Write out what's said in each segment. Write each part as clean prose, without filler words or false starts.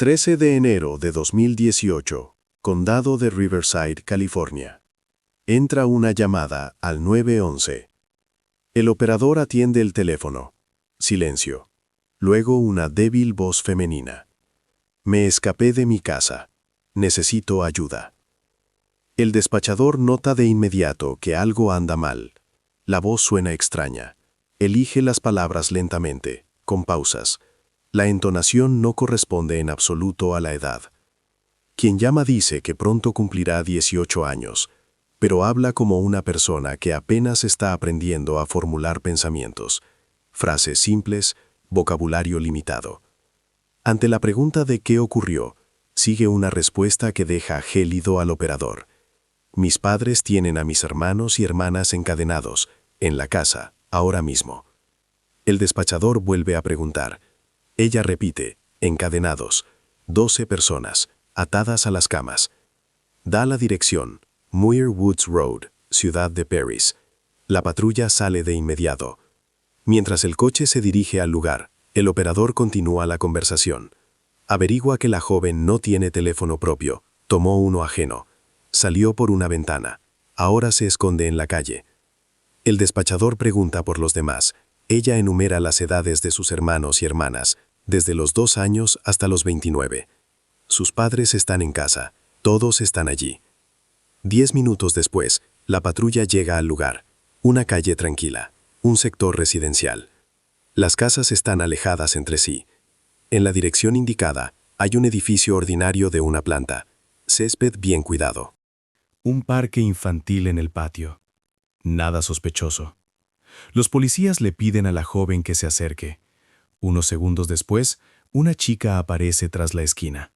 13 de enero de 2018, Condado de Riverside, California. Entra una llamada al 911. El operador atiende el teléfono. Silencio. Luego una débil voz femenina. Me escapé de mi casa. Necesito ayuda. El despachador nota de inmediato que algo anda mal. La voz suena extraña. Elige las palabras lentamente, con pausas. La entonación no corresponde en absoluto a la edad. Quien llama dice que pronto cumplirá 18 años, pero habla como una persona que apenas está aprendiendo a formular pensamientos. Frases simples, vocabulario limitado. Ante la pregunta de qué ocurrió, sigue una respuesta que deja gélido al operador. Mis padres tienen a mis hermanos y hermanas encadenados, en la casa, ahora mismo. El despachador vuelve a preguntar. Ella repite, encadenados, 12 personas, atadas a las camas. Da la dirección, Muir Woods Road, ciudad de Paris. La patrulla sale de inmediato. Mientras el coche se dirige al lugar, el operador continúa la conversación. Averigua que la joven no tiene teléfono propio, tomó uno ajeno. Salió por una ventana. Ahora se esconde en la calle. El despachador pregunta por los demás. Ella enumera las edades de sus hermanos y hermanas, desde los 2 años hasta los 29. Sus padres están en casa. Todos están allí. 10 minutos después, la patrulla llega al lugar. Una calle tranquila. Un sector residencial. Las casas están alejadas entre sí. En la dirección indicada, hay un edificio ordinario de una planta. Césped bien cuidado. Un parque infantil en el patio. Nada sospechoso. Los policías le piden a la joven que se acerque. Unos segundos después, una chica aparece tras la esquina.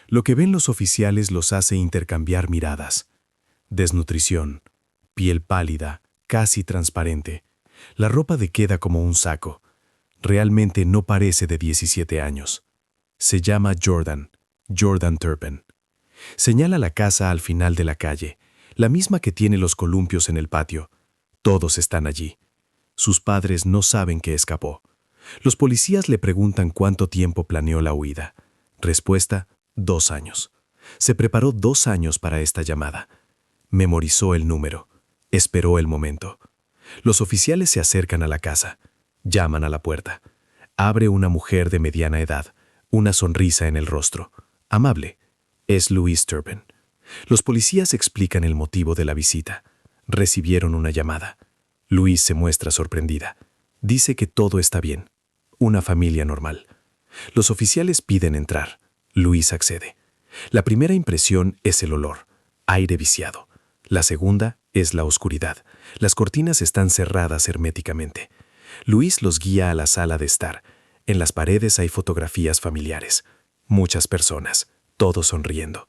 Lo que ven los oficiales los hace intercambiar miradas. Desnutrición, piel pálida, casi transparente. La ropa de queda como un saco. Realmente no parece de 17 años. Se llama Jordan Turpin. Señala la casa al final de la calle, la misma que tiene los columpios en el patio. Todos están allí. Sus padres no saben que escapó. Los policías le preguntan cuánto tiempo planeó la huida. Respuesta, 2 años. Se preparó 2 años para esta llamada. Memorizó el número. Esperó el momento. Los oficiales se acercan a la casa. Llaman a la puerta. Abre una mujer de mediana edad, una sonrisa en el rostro. Amable. Es Louise Turpin. Los policías explican el motivo de la visita. Recibieron una llamada. Louise se muestra sorprendida. Dice que todo está bien. Una familia normal. Los oficiales piden entrar. Louise accede. La primera impresión es el olor. Aire viciado. La segunda es la oscuridad. Las cortinas están cerradas herméticamente. Louise los guía a la sala de estar. En las paredes hay fotografías familiares. Muchas personas. Todos sonriendo.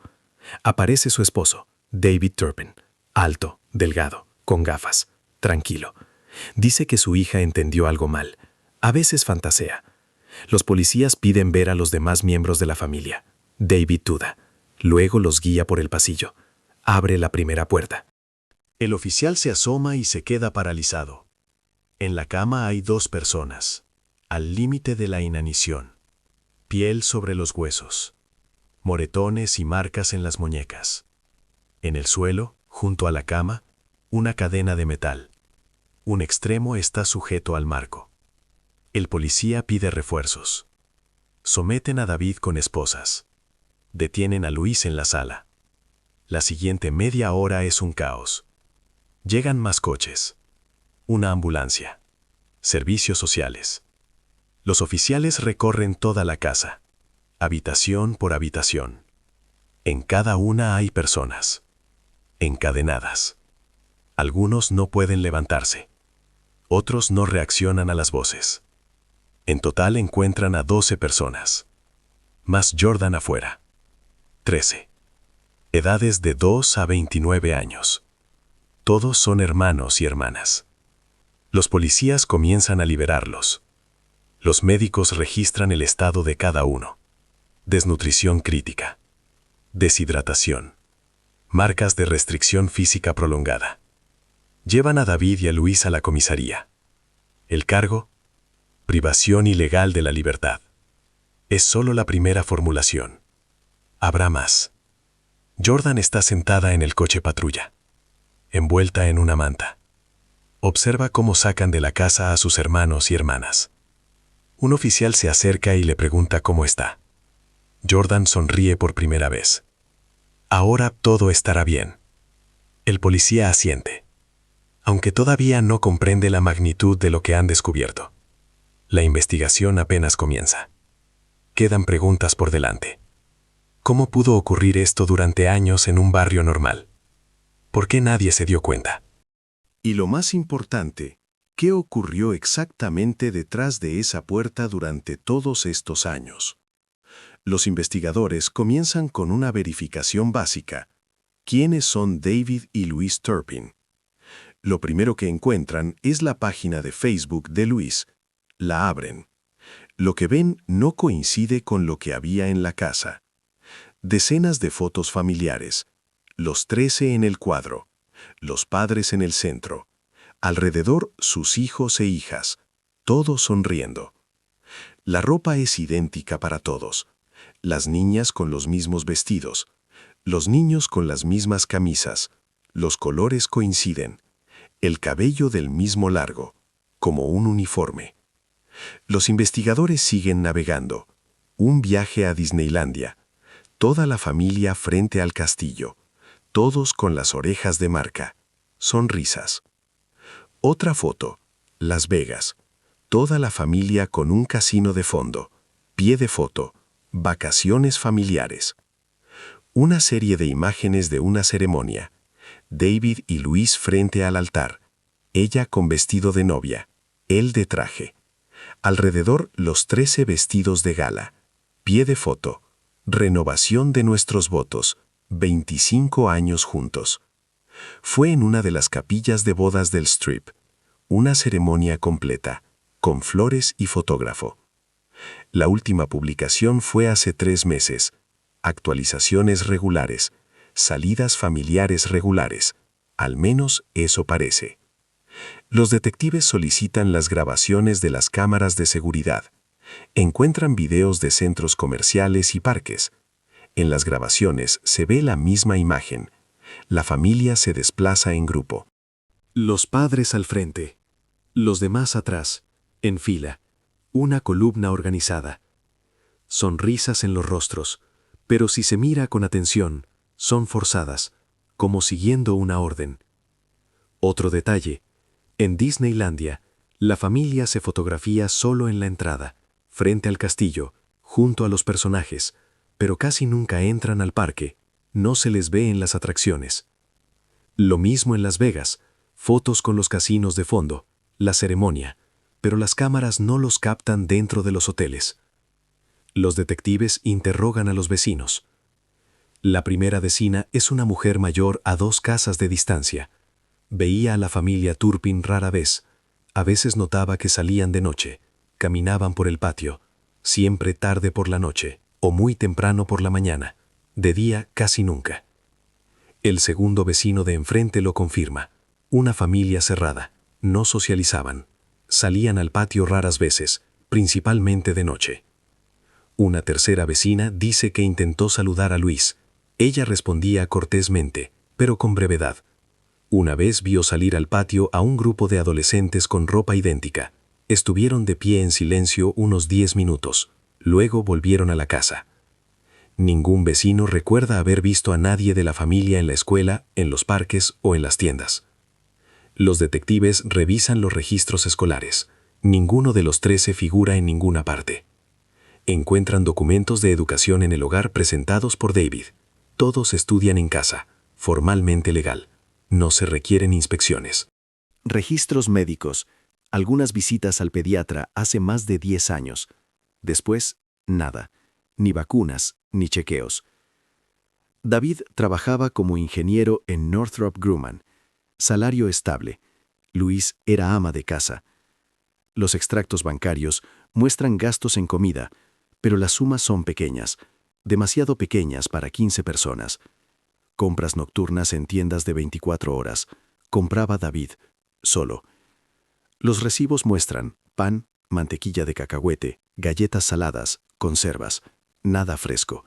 Aparece su esposo, David Turpin, alto, delgado, con gafas, tranquilo. Dice que su hija entendió algo mal. A veces fantasea. Los policías piden ver a los demás miembros de la familia. David duda. Luego los guía por el pasillo. Abre la primera puerta. El oficial se asoma y se queda paralizado. En la cama hay 2 personas, al límite de la inanición. Piel sobre los huesos. Moretones y marcas en las muñecas. En el suelo, junto a la cama, una cadena de metal. Un extremo está sujeto al marco. El policía pide refuerzos. Someten a David con esposas. Detienen a Luis en la sala. La siguiente media hora es un caos. Llegan más coches. Una ambulancia. Servicios sociales. Los oficiales recorren toda la casa. Habitación por habitación. En cada una hay personas. Encadenadas. Algunos no pueden levantarse. Otros no reaccionan a las voces. En total encuentran a 12 personas. Más Jordan afuera. 13. Edades de 2 a 29 años. Todos son hermanos y hermanas. Los policías comienzan a liberarlos. Los médicos registran el estado de cada uno. Desnutrición crítica. Deshidratación. Marcas de restricción física prolongada. Llevan a David y a Luis a la comisaría. El cargo: privación ilegal de la libertad. Es solo la primera formulación. Habrá más. Jordan está sentada en el coche patrulla, envuelta en una manta. Observa cómo sacan de la casa a sus hermanos y hermanas. Un oficial se acerca y le pregunta cómo está. Jordan sonríe por primera vez. Ahora todo estará bien. El policía asiente, aunque todavía no comprende la magnitud de lo que han descubierto. La investigación apenas comienza. Quedan preguntas por delante. ¿Cómo pudo ocurrir esto durante años en un barrio normal? ¿Por qué nadie se dio cuenta? Y lo más importante, ¿qué ocurrió exactamente detrás de esa puerta durante todos estos años? Los investigadores comienzan con una verificación básica. ¿Quiénes son David y Louise Turpin? Lo primero que encuentran es la página de Facebook de Louise. La abren. Lo que ven no coincide con lo que había en la casa. Decenas de fotos familiares. Los 13 en el cuadro. Los padres en el centro. Alrededor sus hijos e hijas. Todos sonriendo. La ropa es idéntica para todos. Las niñas con los mismos vestidos. Los niños con las mismas camisas. Los colores coinciden. El cabello del mismo largo, como un uniforme. Los investigadores siguen navegando. Un viaje a Disneylandia. Toda la familia frente al castillo. Todos con las orejas de marca. Sonrisas. Otra foto. Las Vegas. Toda la familia con un casino de fondo. Pie de foto. Vacaciones familiares. Una serie de imágenes de una ceremonia. David y Louise frente al altar. Ella con vestido de novia. Él de traje. Alrededor los 13 vestidos de gala. Pie de foto. Renovación de nuestros votos. 25 años juntos. Fue en una de las capillas de bodas del Strip. Una ceremonia completa, con flores y fotógrafo. La última publicación fue hace 3 meses. Actualizaciones regulares. Salidas familiares regulares. Al menos eso parece. Los detectives solicitan las grabaciones de las cámaras de seguridad. Encuentran videos de centros comerciales y parques. En las grabaciones se ve la misma imagen. La familia se desplaza en grupo. Los padres al frente. Los demás atrás, en fila. Una columna organizada. Sonrisas en los rostros, pero si se mira con atención, son forzadas, como siguiendo una orden. Otro detalle. En Disneylandia, la familia se fotografía solo en la entrada, frente al castillo, junto a los personajes, pero casi nunca entran al parque, no se les ve en las atracciones. Lo mismo en Las Vegas, fotos con los casinos de fondo, la ceremonia, pero las cámaras no los captan dentro de los hoteles. Los detectives interrogan a los vecinos. La primera vecina es una mujer mayor a 2 casas de distancia. Veía a la familia Turpin rara vez. A veces notaba que salían de noche, caminaban por el patio, siempre tarde por la noche o muy temprano por la mañana, de día casi nunca. El segundo vecino de enfrente lo confirma. Una familia cerrada, no socializaban. Salían al patio raras veces, principalmente de noche. Una tercera vecina dice que intentó saludar a Louise. Ella respondía cortésmente, pero con brevedad. Una vez vio salir al patio a un grupo de adolescentes con ropa idéntica. Estuvieron de pie en silencio unos 10 minutos. Luego volvieron a la casa. Ningún vecino recuerda haber visto a nadie de la familia en la escuela, en los parques o en las tiendas. Los detectives revisan los registros escolares. Ninguno de los 13 figura en ninguna parte. Encuentran documentos de educación en el hogar presentados por David. Todos estudian en casa, formalmente legal. No se requieren inspecciones. Registros médicos. Algunas visitas al pediatra hace más de 10 años. Después, nada. Ni vacunas, ni chequeos. David trabajaba como ingeniero en Northrop Grumman. Salario estable. Louise era ama de casa. Los extractos bancarios muestran gastos en comida, pero las sumas son pequeñas, demasiado pequeñas para 15 personas. Compras nocturnas en tiendas de 24 horas. Compraba David, solo. Los recibos muestran pan, mantequilla de cacahuete, galletas saladas, conservas, nada fresco.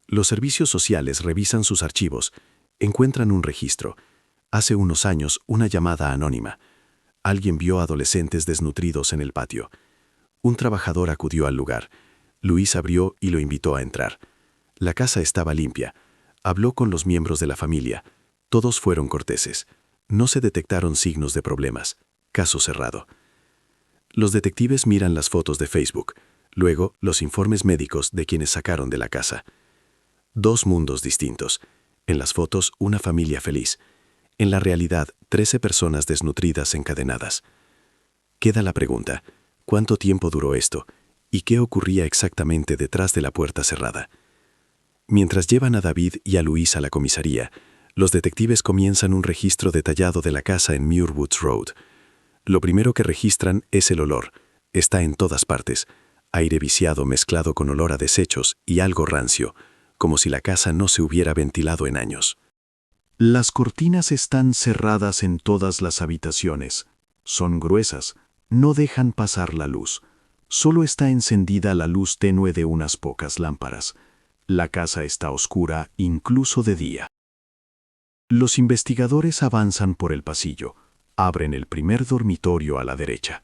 Los servicios sociales revisan sus archivos, encuentran un registro. Hace unos años, una llamada anónima. Alguien vio adolescentes desnutridos en el patio. Un trabajador acudió al lugar. Luis abrió y lo invitó a entrar. La casa estaba limpia. Habló con los miembros de la familia. Todos fueron corteses. No se detectaron signos de problemas. Caso cerrado. Los detectives miran las fotos de Facebook, luego los informes médicos de quienes sacaron de la casa. Dos mundos distintos. En las fotos, una familia feliz. En la realidad, 13 personas desnutridas encadenadas. Queda la pregunta, ¿cuánto tiempo duró esto? ¿Y qué ocurría exactamente detrás de la puerta cerrada? Mientras llevan a David y a Luis a la comisaría, los detectives comienzan un registro detallado de la casa en Muir Woods Road. Lo primero que registran es el olor. Está en todas partes. Aire viciado mezclado con olor a desechos y algo rancio, como si la casa no se hubiera ventilado en años. Las cortinas están cerradas en todas las habitaciones. Son gruesas, no dejan pasar la luz. Solo está encendida la luz tenue de unas pocas lámparas. La casa está oscura incluso de día. Los investigadores avanzan por el pasillo. Abren el primer dormitorio a la derecha.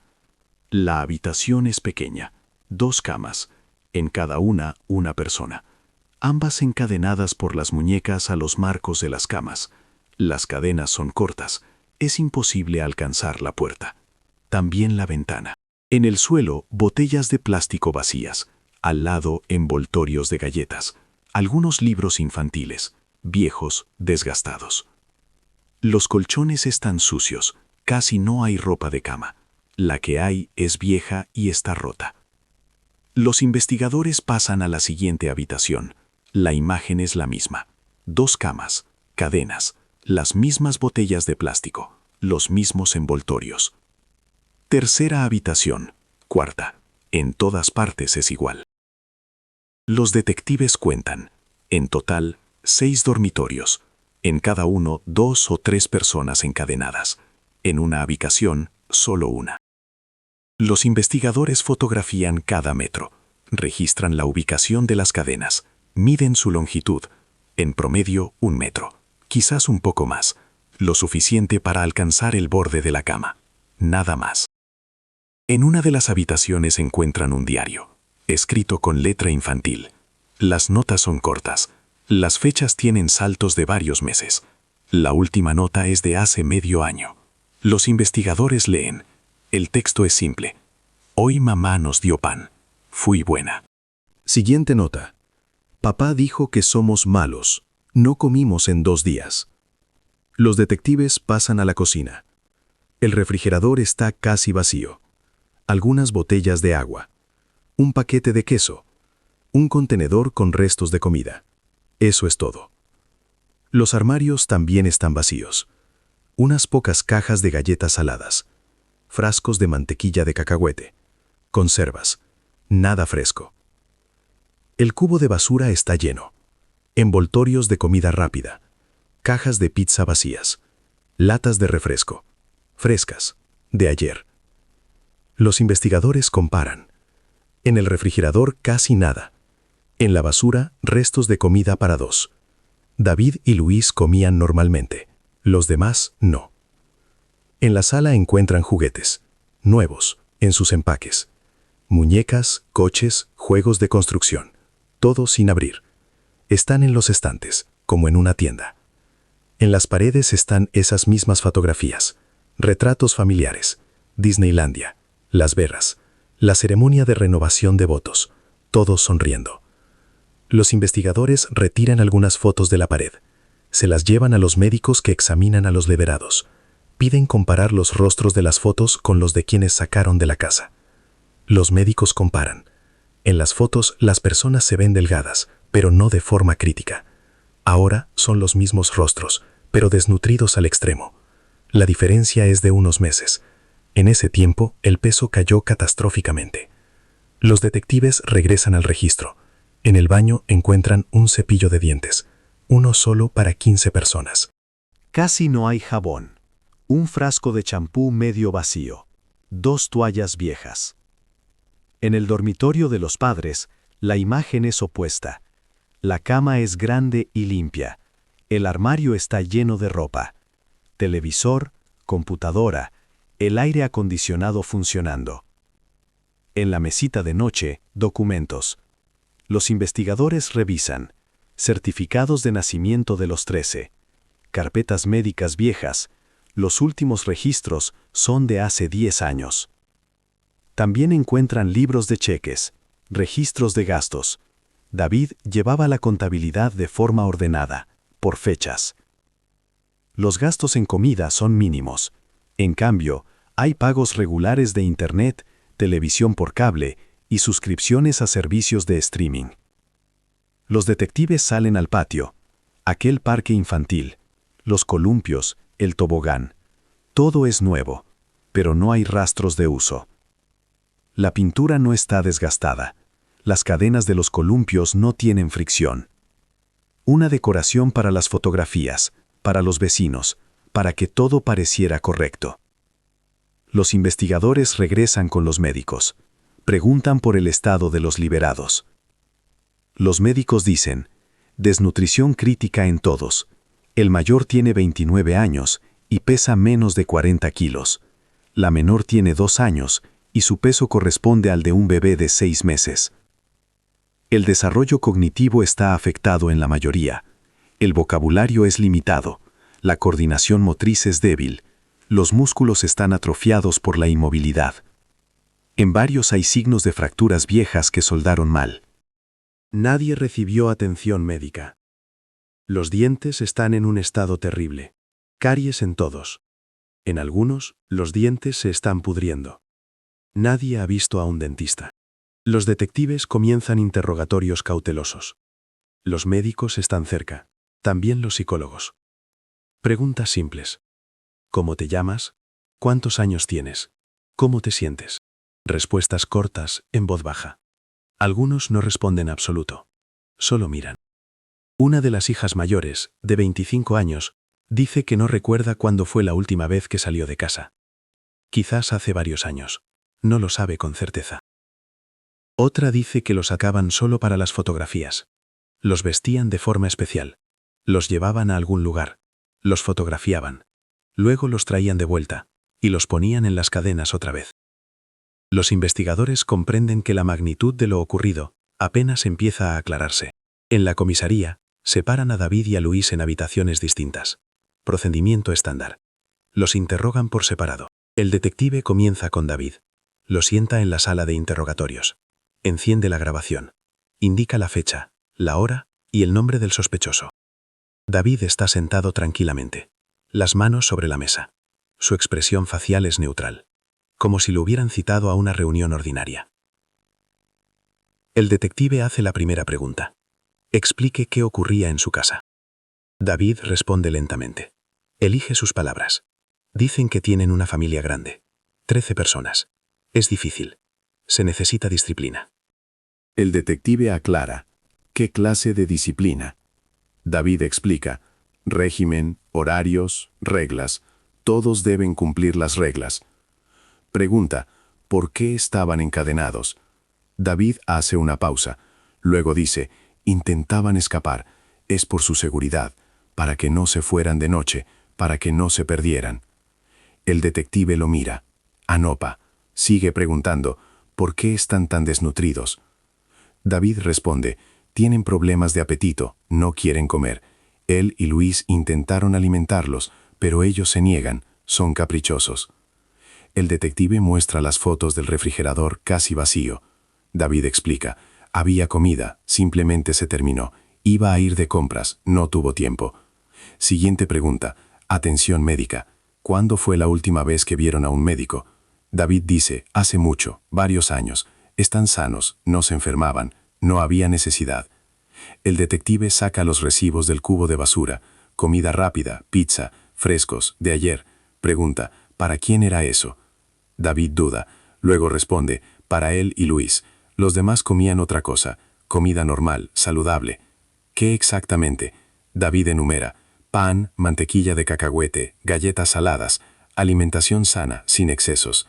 La habitación es pequeña, 2 camas, en cada una persona, ambas encadenadas por las muñecas a los marcos de las camas. Las cadenas son cortas, es imposible alcanzar la puerta. También la ventana. En el suelo, botellas de plástico vacías, al lado envoltorios de galletas, algunos libros infantiles, viejos, desgastados. Los colchones están sucios. Casi no hay ropa de cama. La que hay es vieja y está rota. Los investigadores pasan a la siguiente habitación. La imagen es la misma. 2 camas, cadenas, las mismas botellas de plástico, los mismos envoltorios. Tercera habitación, cuarta. En todas partes es igual. Los detectives cuentan. En total, 6 dormitorios. En cada uno, 2 o 3 personas encadenadas. En una habitación, solo una. Los investigadores fotografían cada metro, registran la ubicación de las cadenas, miden su longitud, en promedio 1 metro, quizás un poco más, lo suficiente para alcanzar el borde de la cama, nada más. En una de las habitaciones encuentran un diario, escrito con letra infantil. Las notas son cortas, las fechas tienen saltos de varios meses. La última nota es de hace medio año. Los investigadores leen. El texto es simple. Hoy mamá nos dio pan. Fui buena. Siguiente nota. Papá dijo que somos malos. No comimos en 2 días. Los detectives pasan a la cocina. El refrigerador está casi vacío. Algunas botellas de agua. Un paquete de queso. Un contenedor con restos de comida. Eso es todo. Los armarios también están vacíos. Unas pocas cajas de galletas saladas, frascos de mantequilla de cacahuete, conservas, nada fresco. El cubo de basura está lleno, envoltorios de comida rápida, cajas de pizza vacías, latas de refresco, frescas, de ayer. Los investigadores comparan. En el refrigerador casi nada. En la basura, restos de comida para 2. David y Luis comían normalmente. Los demás, no. En la sala encuentran juguetes, nuevos, en sus empaques. Muñecas, coches, juegos de construcción. Todo sin abrir. Están en los estantes, como en una tienda. En las paredes están esas mismas fotografías. Retratos familiares. Disneylandia. Las Vegas. La ceremonia de renovación de votos. Todos sonriendo. Los investigadores retiran algunas fotos de la pared. Se las llevan a los médicos que examinan a los liberados. Piden comparar los rostros de las fotos con los de quienes sacaron de la casa. Los médicos comparan. En las fotos las personas se ven delgadas, pero no de forma crítica. Ahora son los mismos rostros, pero desnutridos al extremo. La diferencia es de unos meses. En ese tiempo, el peso cayó catastróficamente. Los detectives regresan al registro. En el baño encuentran un cepillo de dientes. Uno solo para 15 personas. Casi no hay jabón. Un frasco de champú medio vacío. 2 toallas viejas. En el dormitorio de los padres La imagen es opuesta. La cama es grande y limpia. El armario está lleno de ropa. Televisor, computadora, el aire acondicionado funcionando. En la mesita de noche, documentos. Los investigadores revisan. Certificados de nacimiento de los 13. Carpetas médicas viejas. Los últimos registros son de hace 10 años. También encuentran libros de cheques, registros de gastos. David llevaba la contabilidad de forma ordenada, por fechas. Los gastos en comida son mínimos. En cambio, hay pagos regulares de Internet, televisión por cable y suscripciones a servicios de streaming. Los detectives salen al patio, aquel parque infantil, los columpios, el tobogán. Todo es nuevo, pero no hay rastros de uso. La pintura no está desgastada. Las cadenas de los columpios no tienen fricción. Una decoración para las fotografías, para los vecinos, para que todo pareciera correcto. Los investigadores regresan con los médicos. Preguntan por el estado de los liberados. Los médicos dicen, desnutrición crítica en todos. El mayor tiene 29 años y pesa menos de 40 kilos. La menor tiene 2 años y su peso corresponde al de un bebé de 6 meses. El desarrollo cognitivo está afectado en la mayoría. El vocabulario es limitado. La coordinación motriz es débil. Los músculos están atrofiados por la inmovilidad. En varios hay signos de fracturas viejas que soldaron mal. Nadie recibió atención médica. Los dientes están en un estado terrible. Caries en todos. En algunos, los dientes se están pudriendo. Nadie ha visto a un dentista. Los detectives comienzan interrogatorios cautelosos. Los médicos están cerca, también los psicólogos. Preguntas simples. ¿Cómo te llamas? ¿Cuántos años tienes? ¿Cómo te sientes? Respuestas cortas, en voz baja. Algunos no responden absoluto. Solo miran. Una de las hijas mayores, de 25 años, dice que no recuerda cuándo fue la última vez que salió de casa. Quizás hace varios años. No lo sabe con certeza. Otra dice que los sacaban solo para las fotografías. Los vestían de forma especial. Los llevaban a algún lugar. Los fotografiaban. Luego los traían de vuelta y los ponían en las cadenas otra vez. Los investigadores comprenden que la magnitud de lo ocurrido apenas empieza a aclararse. En la comisaría, separan a David y a Luis en habitaciones distintas. Procedimiento estándar. Los interrogan por separado. El detective comienza con David. Lo sienta en la sala de interrogatorios. Enciende la grabación. Indica la fecha, la hora y el nombre del sospechoso. David está sentado tranquilamente, las manos sobre la mesa. Su expresión facial es neutral, como si lo hubieran citado a una reunión ordinaria. El detective hace la primera pregunta. Explique qué ocurría en su casa. David responde lentamente. Elige sus palabras. Dicen que tienen una familia grande. 13 personas. Es difícil. Se necesita disciplina. El detective aclara. ¿Qué clase de disciplina? David explica. Régimen, horarios, reglas. Todos deben cumplir las reglas. Pregunta. ¿Por qué estaban encadenados? David hace una pausa. Luego dice, intentaban escapar. Es por su seguridad, para que no se fueran de noche, para que no se perdieran. El detective lo mira. Anopa. Sigue preguntando, ¿por qué están tan desnutridos? David responde, tienen problemas de apetito, no quieren comer. Él y Luis intentaron alimentarlos, pero ellos se niegan, son caprichosos. El detective muestra las fotos del refrigerador casi vacío. David explica, había comida, simplemente se terminó. Iba a ir de compras, no tuvo tiempo. Siguiente pregunta, atención médica. ¿Cuándo fue la última vez que vieron a un médico? David dice, hace mucho, varios años. Están sanos, no se enfermaban, no había necesidad. El detective saca los recibos del cubo de basura, comida rápida, pizza, frescos, de ayer. Pregunta, ¿para quién era eso? David duda, luego responde, para él y Luis. Los demás comían otra cosa, comida normal, saludable. ¿Qué exactamente? David enumera, pan, mantequilla de cacahuete, galletas saladas, alimentación sana, sin excesos.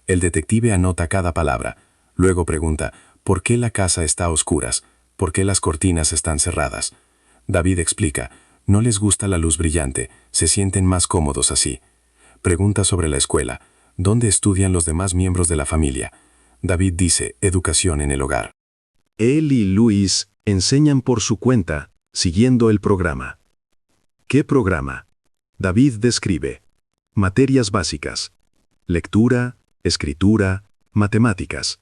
El detective anota cada palabra. Luego pregunta, ¿Por qué la casa está a oscuras? ¿Por qué las cortinas están cerradas? David explica, no les gusta la luz brillante, se sienten más cómodos así. Pregunta sobre la escuela, ¿dónde estudian los demás miembros de la familia? David dice, educación en el hogar. Él y Luis enseñan por su cuenta, siguiendo el programa. ¿Qué programa? David describe. Materias básicas. Lectura, escritura, matemáticas.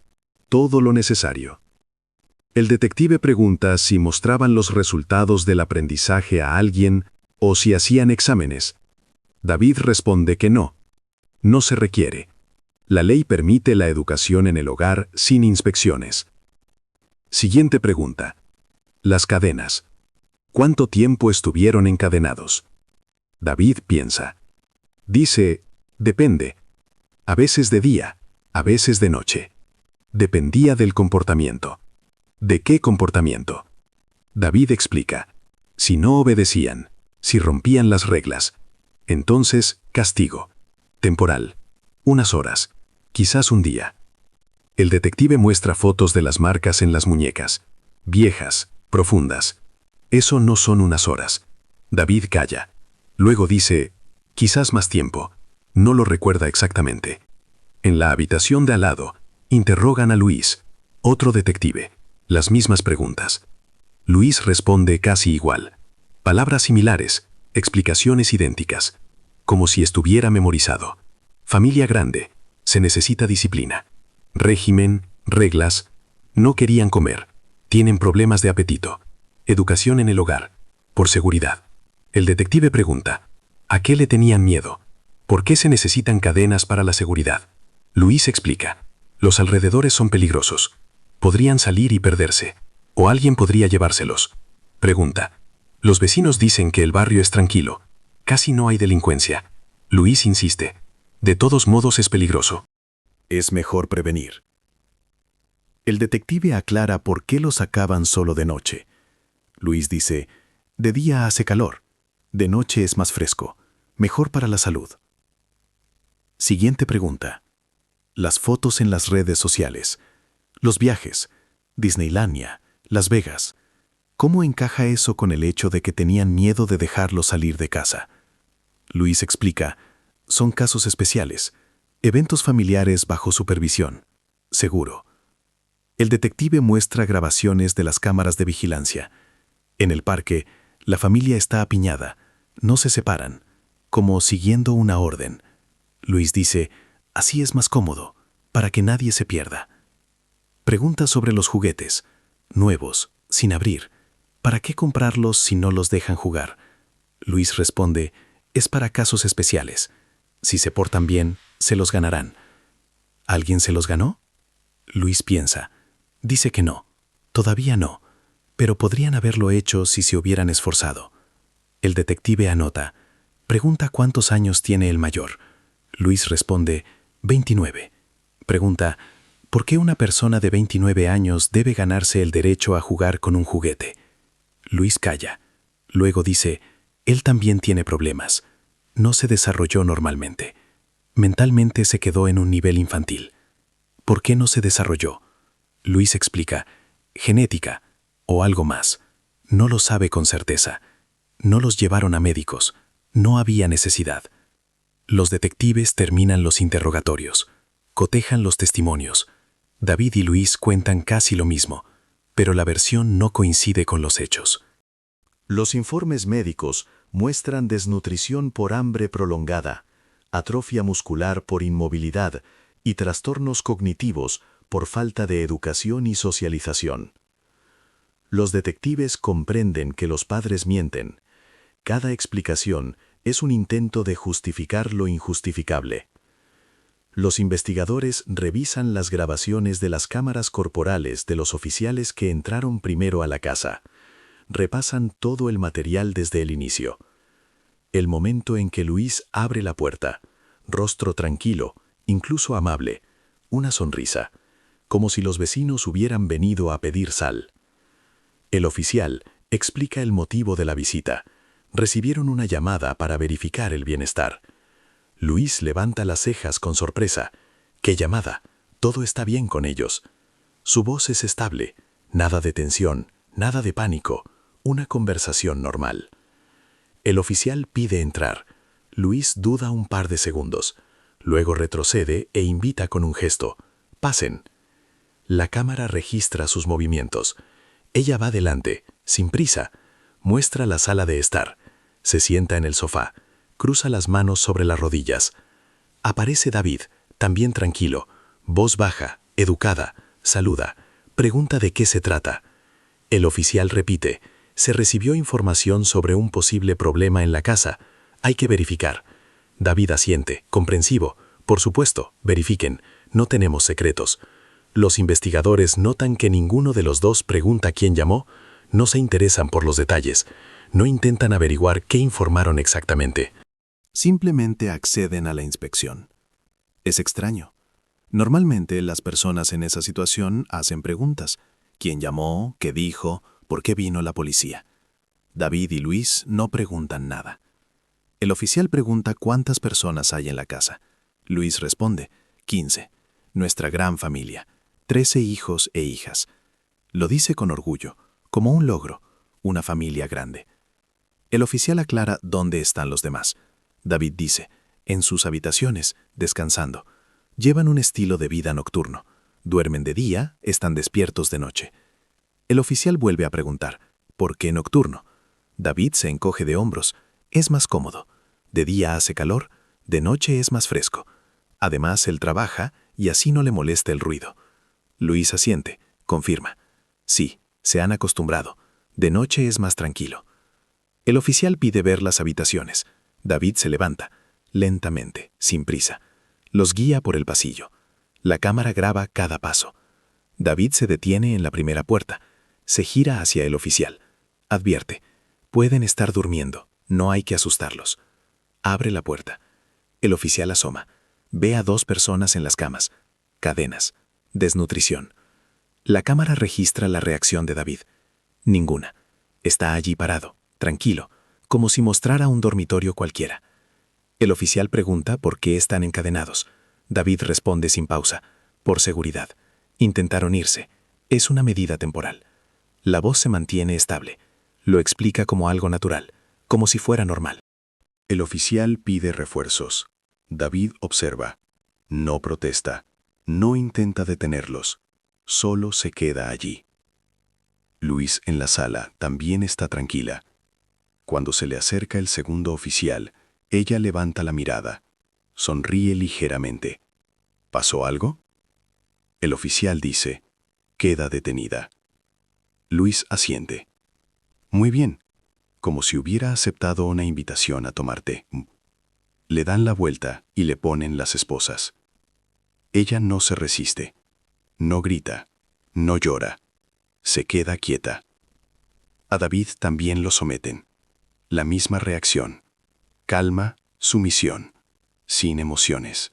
Todo lo necesario. El detective pregunta si mostraban los resultados del aprendizaje a alguien o si hacían exámenes. David responde que no. No se requiere. La ley permite la educación en el hogar sin inspecciones. Siguiente pregunta. Las cadenas. ¿Cuánto tiempo estuvieron encadenados? David piensa. Dice, depende. A veces de día, a veces de noche. Dependía del comportamiento. ¿De qué comportamiento? David explica. Si no obedecían, si rompían las reglas, entonces castigo. Temporal. Unas horas. Quizás un día. El detective muestra fotos de las marcas en las muñecas. Viejas, profundas. Eso no son unas horas. David calla. Luego dice, quizás más tiempo. No lo recuerda exactamente. En la habitación de al lado, interrogan a Luis, otro detective. Las mismas preguntas. Luis responde casi igual. Palabras similares, explicaciones idénticas. Como si estuviera memorizado. Familia grande. Se necesita disciplina. Régimen, reglas. No querían comer. Tienen problemas de apetito. Educación en el hogar. Por seguridad. El detective pregunta, ¿a qué le tenían miedo? ¿Por qué se necesitan cadenas para la seguridad? Luis explica, los alrededores son peligrosos. Podrían salir y perderse. O alguien podría llevárselos. Pregunta, los vecinos dicen que el barrio es tranquilo. Casi no hay delincuencia. Luis insiste, de todos modos es peligroso. Es mejor prevenir. El detective aclara por qué lo sacaban solo de noche. Luis dice, de día hace calor, de noche es más fresco, mejor para la salud. Siguiente pregunta. Las fotos en las redes sociales, los viajes, Disneylandia, Las Vegas. ¿Cómo encaja eso con el hecho de que tenían miedo de dejarlo salir de casa? Luis explica, son casos especiales, eventos familiares bajo supervisión, seguro. El detective muestra grabaciones de las cámaras de vigilancia. En el parque, la familia está apiñada, no se separan, como siguiendo una orden. Luis dice, así es más cómodo, para que nadie se pierda. Pregunta sobre los juguetes, nuevos, sin abrir. ¿Para qué comprarlos si no los dejan jugar? Luis responde, es para casos especiales. Si se portan bien, se los ganarán. ¿Alguien se los ganó? Luis piensa. Dice que no, todavía no, pero podrían haberlo hecho si se hubieran esforzado. El detective anota. Pregunta cuántos años tiene el mayor. Luis responde, 29. Pregunta, ¿por qué una persona de 29 años debe ganarse el derecho a jugar con un juguete? Luis calla. Luego dice, él también tiene problemas. No se desarrolló normalmente. Mentalmente se quedó en un nivel infantil. ¿Por qué no se desarrolló? Luis explica, genética o algo más. No lo sabe con certeza. No los llevaron a médicos. No había necesidad. Los detectives terminan los interrogatorios. Cotejan los testimonios. David y Luis cuentan casi lo mismo, pero la versión no coincide con los hechos. Los informes médicos muestran desnutrición por hambre prolongada, atrofia muscular por inmovilidad y trastornos cognitivos por falta de educación y socialización. Los detectives comprenden que los padres mienten. Cada explicación es un intento de justificar lo injustificable. Los investigadores revisan las grabaciones de las cámaras corporales de los oficiales que entraron primero a la casa. Repasan todo el material desde el inicio. El momento en que Luis abre la puerta, rostro tranquilo, incluso amable, una sonrisa, como si los vecinos hubieran venido a pedir sal. El oficial explica el motivo de la visita. Recibieron una llamada para verificar el bienestar. Luis levanta las cejas con sorpresa. ¿Qué llamada? Todo está bien con ellos. Su voz es estable, nada de tensión, nada de pánico, una conversación normal. El oficial pide entrar. Luis duda un par de segundos. Luego retrocede e invita con un gesto. «Pasen». La cámara registra sus movimientos. Ella va delante, sin prisa. Muestra la sala de estar. Se sienta en el sofá. Cruza las manos sobre las rodillas. Aparece David, también tranquilo. Voz baja, educada. Saluda. Pregunta de qué se trata. El oficial repite. Se recibió información sobre un posible problema en la casa. Hay que verificar. David asiente, comprensivo. Por supuesto, verifiquen. No tenemos secretos. Los investigadores notan que ninguno de los dos pregunta quién llamó. No se interesan por los detalles. No intentan averiguar qué informaron exactamente. Simplemente acceden a la inspección. Es extraño. Normalmente las personas en esa situación hacen preguntas. ¿Quién llamó? ¿Qué dijo? ¿Por qué vino la policía? David y Luis no preguntan nada. El oficial pregunta cuántas personas hay en la casa. Luis responde, 15. Nuestra gran familia. 13 hijos e hijas. Lo dice con orgullo, como un logro, una familia grande. El oficial aclara dónde están los demás. David dice, en sus habitaciones, descansando. Llevan un estilo de vida nocturno. Duermen de día, están despiertos de noche. El oficial vuelve a preguntar, ¿por qué nocturno? David se encoge de hombros. Es más cómodo. De día hace calor, de noche es más fresco. Además, él trabaja y así no le molesta el ruido. Luis asiente, confirma. Sí, se han acostumbrado. De noche es más tranquilo. El oficial pide ver las habitaciones. David se levanta, lentamente, sin prisa. Los guía por el pasillo. La cámara graba cada paso. David se detiene en la primera puerta. Se gira hacia el oficial. Advierte. Pueden estar durmiendo. No hay que asustarlos. Abre la puerta. El oficial asoma. Ve a 2 personas en las camas. Cadenas. Desnutrición. La cámara registra la reacción de David. Ninguna. Está allí parado, tranquilo, como si mostrara un dormitorio cualquiera. El oficial pregunta por qué están encadenados. David responde sin pausa. Por seguridad. Intentaron irse. Es una medida temporal. La voz se mantiene estable. Lo explica como algo natural, como si fuera normal. El oficial pide refuerzos. David observa. No protesta. No intenta detenerlos. Solo se queda allí. Luis en la sala también está tranquila. Cuando se le acerca el segundo oficial, ella levanta la mirada. Sonríe ligeramente. ¿Pasó algo? El oficial dice, queda detenida. Luis asiente. Muy bien, como si hubiera aceptado una invitación a tomar té. Le dan la vuelta y le ponen las esposas. Ella no se resiste. No grita. No llora. Se queda quieta. A David también lo someten. La misma reacción. Calma, sumisión. Sin emociones.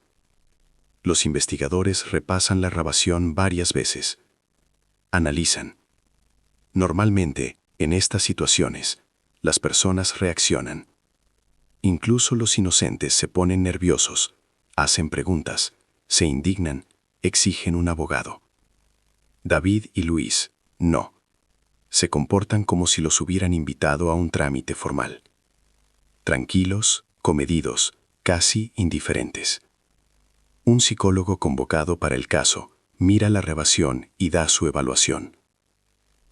Los investigadores repasan la grabación varias veces. Analizan. Normalmente, en estas situaciones, las personas reaccionan. Incluso los inocentes se ponen nerviosos, hacen preguntas, se indignan, exigen un abogado. David y Luis, no. Se comportan como si los hubieran invitado a un trámite formal. Tranquilos, comedidos, casi indiferentes. Un psicólogo convocado para el caso mira la grabación y da su evaluación.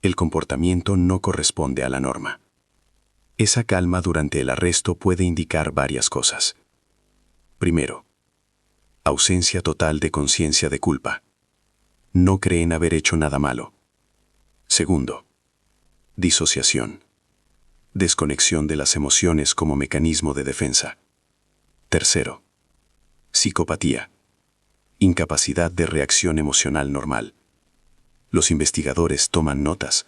El comportamiento no corresponde a la norma. Esa calma durante el arresto puede indicar varias cosas. Primero, ausencia total de conciencia de culpa. No creen haber hecho nada malo. Segundo, disociación. Desconexión de las emociones como mecanismo de defensa. Tercero, psicopatía. Incapacidad de reacción emocional normal. Los investigadores toman notas.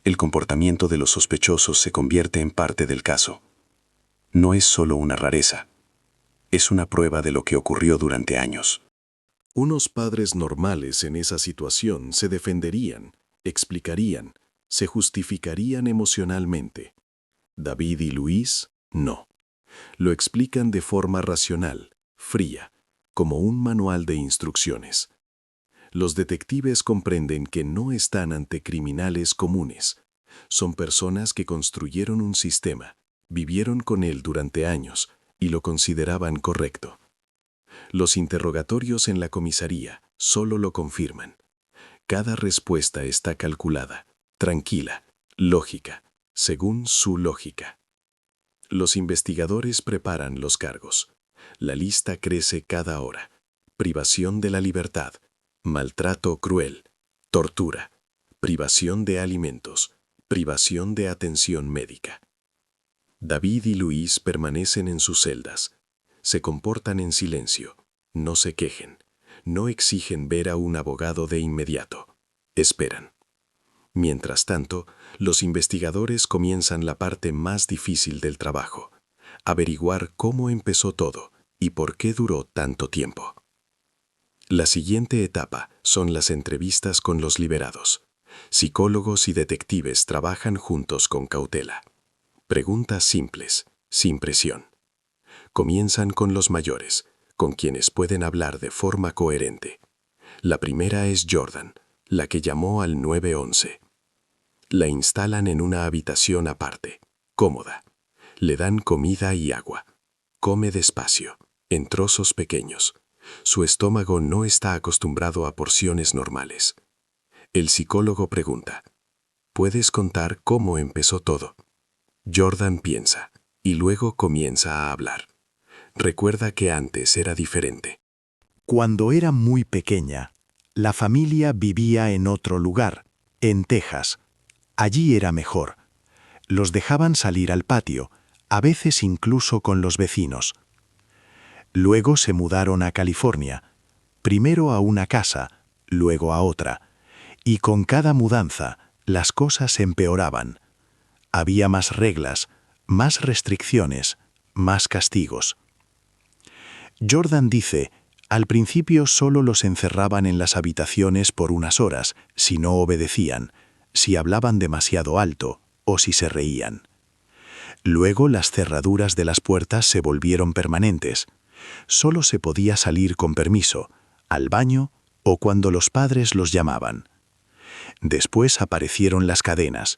El comportamiento de los sospechosos se convierte en parte del caso. No es solo una rareza. Es una prueba de lo que ocurrió durante años. Unos padres normales en esa situación se defenderían, explicarían, se justificarían emocionalmente. David y Luis, no. Lo explican de forma racional, fría, como un manual de instrucciones. Los detectives comprenden que no están ante criminales comunes. Son personas que construyeron un sistema, vivieron con él durante años y lo consideraban correcto. Los interrogatorios en la comisaría solo lo confirman. Cada respuesta está calculada, tranquila, lógica, según su lógica. Los investigadores preparan los cargos. La lista crece cada hora. Privación de la libertad, maltrato cruel, tortura, privación de alimentos, privación de atención médica. David y Luis permanecen en sus celdas. Se comportan en silencio, no se quejen, no exigen ver a un abogado de inmediato. Esperan. Mientras tanto, los investigadores comienzan la parte más difícil del trabajo: averiguar cómo empezó todo y por qué duró tanto tiempo. La siguiente etapa son las entrevistas con los liberados. Psicólogos y detectives trabajan juntos con cautela. Preguntas simples, sin presión. Comienzan con los mayores, con quienes pueden hablar de forma coherente. La primera es Jordan, la que llamó al 911. La instalan en una habitación aparte, cómoda. Le dan comida y agua. Come despacio, en trozos pequeños. Su estómago no está acostumbrado a porciones normales. El psicólogo pregunta: ¿puedes contar cómo empezó todo? Jordan piensa, y luego comienza a hablar. Recuerda que antes era diferente. Cuando era muy pequeña, la familia vivía en otro lugar, en Texas. Allí era mejor. Los dejaban salir al patio, a veces incluso con los vecinos. Luego se mudaron a California, primero a una casa, luego a otra, y con cada mudanza las cosas empeoraban. Había más reglas, más restricciones, más castigos. Jordan dice: al principio solo los encerraban en las habitaciones por unas horas, si no obedecían, si hablaban demasiado alto o si se reían. Luego las cerraduras de las puertas se volvieron permanentes. Solo se podía salir con permiso, al baño o cuando los padres los llamaban. Después aparecieron las cadenas,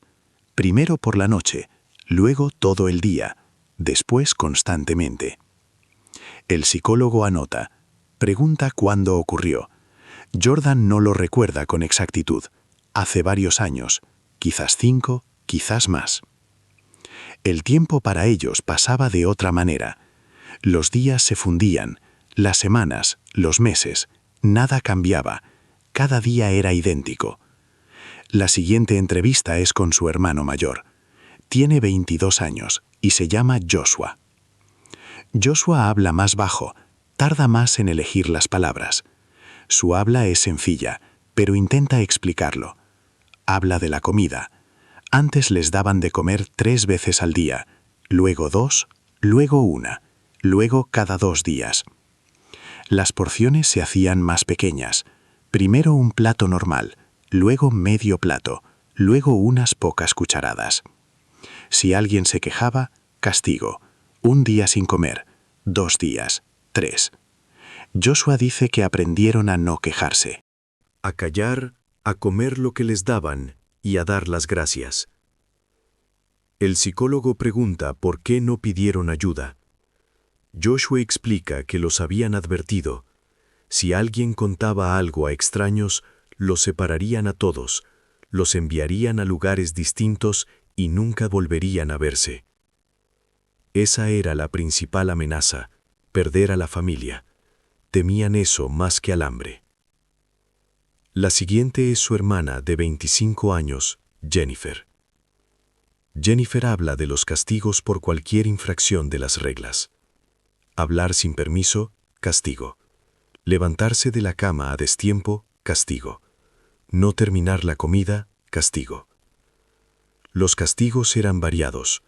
primero por la noche, luego todo el día, después constantemente. El psicólogo anota, pregunta cuándo ocurrió. Jordan no lo recuerda con exactitud. Hace varios años, quizás 5, quizás más. El tiempo para ellos pasaba de otra manera. Los días se fundían, las semanas, los meses, nada cambiaba, cada día era idéntico. La siguiente entrevista es con su hermano mayor. Tiene 22 años y se llama Joshua. Joshua habla más bajo, tarda más en elegir las palabras. Su habla es sencilla, pero intenta explicarlo. Habla de la comida. Antes les daban de comer 3 veces al día, luego 2, luego 1, luego cada 2 días. Las porciones se hacían más pequeñas. Primero un plato normal, luego medio plato, luego unas pocas cucharadas. Si alguien se quejaba, castigo. 1 día sin comer, 2 días, 3. Joshua dice que aprendieron a no quejarse. A callar, a comer lo que les daban y a dar las gracias. El psicólogo pregunta por qué no pidieron ayuda. Joshua explica que los habían advertido. Si alguien contaba algo a extraños, los separarían a todos, los enviarían a lugares distintos y nunca volverían a verse. Esa era la principal amenaza, perder a la familia. Temían eso más que al hambre. La siguiente es su hermana de 25 años, Jennifer. Jennifer habla de los castigos por cualquier infracción de las reglas. Hablar sin permiso, castigo. Levantarse de la cama a destiempo, castigo. No terminar la comida, castigo. Los castigos eran variados.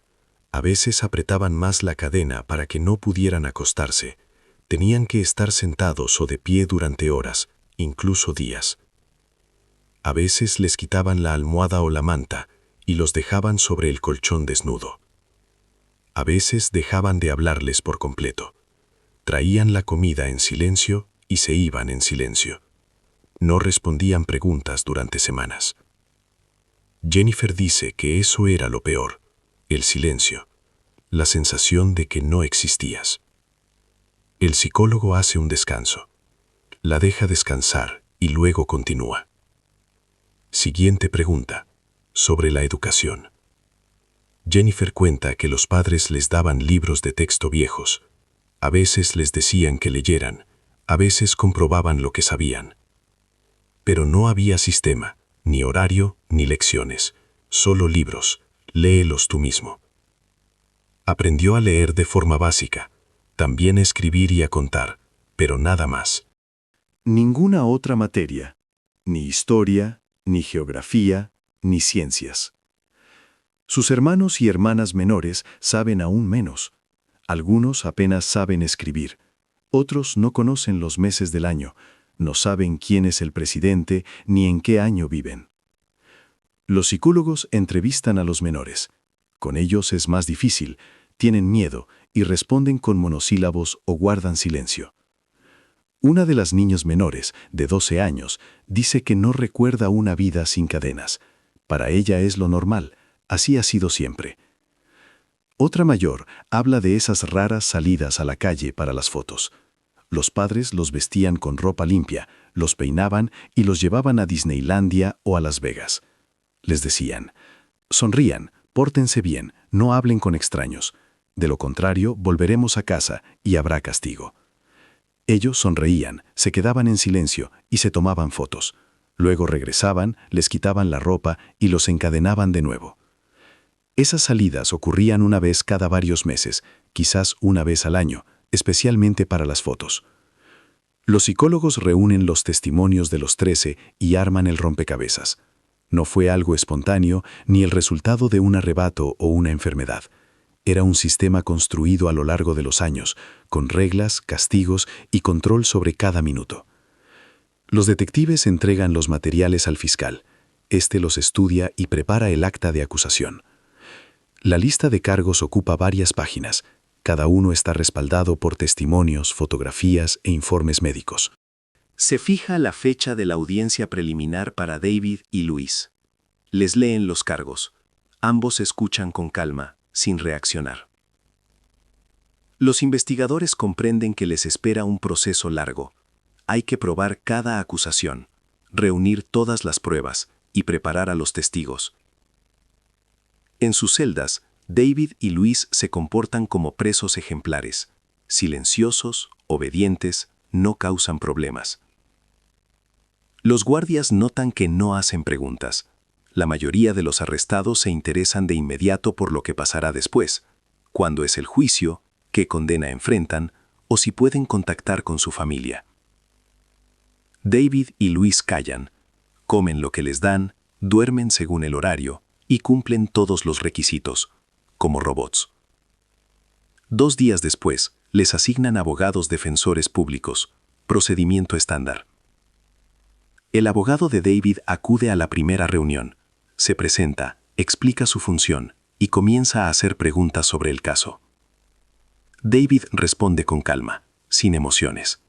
A veces apretaban más la cadena para que no pudieran acostarse. Tenían que estar sentados o de pie durante horas, incluso días. A veces les quitaban la almohada o la manta y los dejaban sobre el colchón desnudo. A veces dejaban de hablarles por completo. Traían la comida en silencio y se iban en silencio. No respondían preguntas durante semanas. Jennifer dice que eso era lo peor, el silencio, la sensación de que no existías. El psicólogo hace un descanso. La deja descansar y luego continúa. Siguiente pregunta, sobre la educación. Jennifer cuenta que los padres les daban libros de texto viejos. A veces les decían que leyeran, a veces comprobaban lo que sabían. Pero no había sistema, ni horario, ni lecciones, solo libros, léelos tú mismo. Aprendió a leer de forma básica, también a escribir y a contar, pero nada más. Ninguna otra materia, ni historia, ni geografía, ni ciencias. Sus hermanos y hermanas menores saben aún menos. Algunos apenas saben escribir, otros no conocen los meses del año, no saben quién es el presidente ni en qué año viven. Los psicólogos entrevistan a los menores. Con ellos es más difícil, tienen miedo y responden con monosílabos o guardan silencio. Una de las niñas menores, de 12 años, dice que no recuerda una vida sin cadenas. Para ella es lo normal, así ha sido siempre. Otra mayor habla de esas raras salidas a la calle para las fotos. Los padres los vestían con ropa limpia, los peinaban y los llevaban a Disneylandia o a Las Vegas. Les decían, sonrían, pórtense bien, no hablen con extraños. De lo contrario, volveremos a casa y habrá castigo. Ellos sonreían, se quedaban en silencio y se tomaban fotos. Luego regresaban, les quitaban la ropa y los encadenaban de nuevo. Esas salidas ocurrían una vez cada varios meses, quizás una vez al año, especialmente para las fotos. Los psicólogos reúnen los testimonios de los 13 y arman el rompecabezas. No fue algo espontáneo ni el resultado de un arrebato o una enfermedad. Era un sistema construido a lo largo de los años, con reglas, castigos y control sobre cada minuto. Los detectives entregan los materiales al fiscal. Este los estudia y prepara el acta de acusación. La lista de cargos ocupa varias páginas. Cada uno está respaldado por testimonios, fotografías e informes médicos. Se fija la fecha de la audiencia preliminar para David y Luis. Les leen los cargos. Ambos escuchan con calma, sin reaccionar. Los investigadores comprenden que les espera un proceso largo. Hay que probar cada acusación, reunir todas las pruebas y preparar a los testigos. En sus celdas, David y Luis se comportan como presos ejemplares, silenciosos, obedientes, no causan problemas. Los guardias notan que no hacen preguntas. La mayoría de los arrestados se interesan de inmediato por lo que pasará después, cuándo es el juicio, qué condena enfrentan o si pueden contactar con su familia. David y Luis callan, comen lo que les dan, duermen según el horario y cumplen todos los requisitos, como robots. 2 días después, les asignan abogados defensores públicos, procedimiento estándar. El abogado de David acude a la primera reunión, se presenta, explica su función y comienza a hacer preguntas sobre el caso. David responde con calma, sin emociones.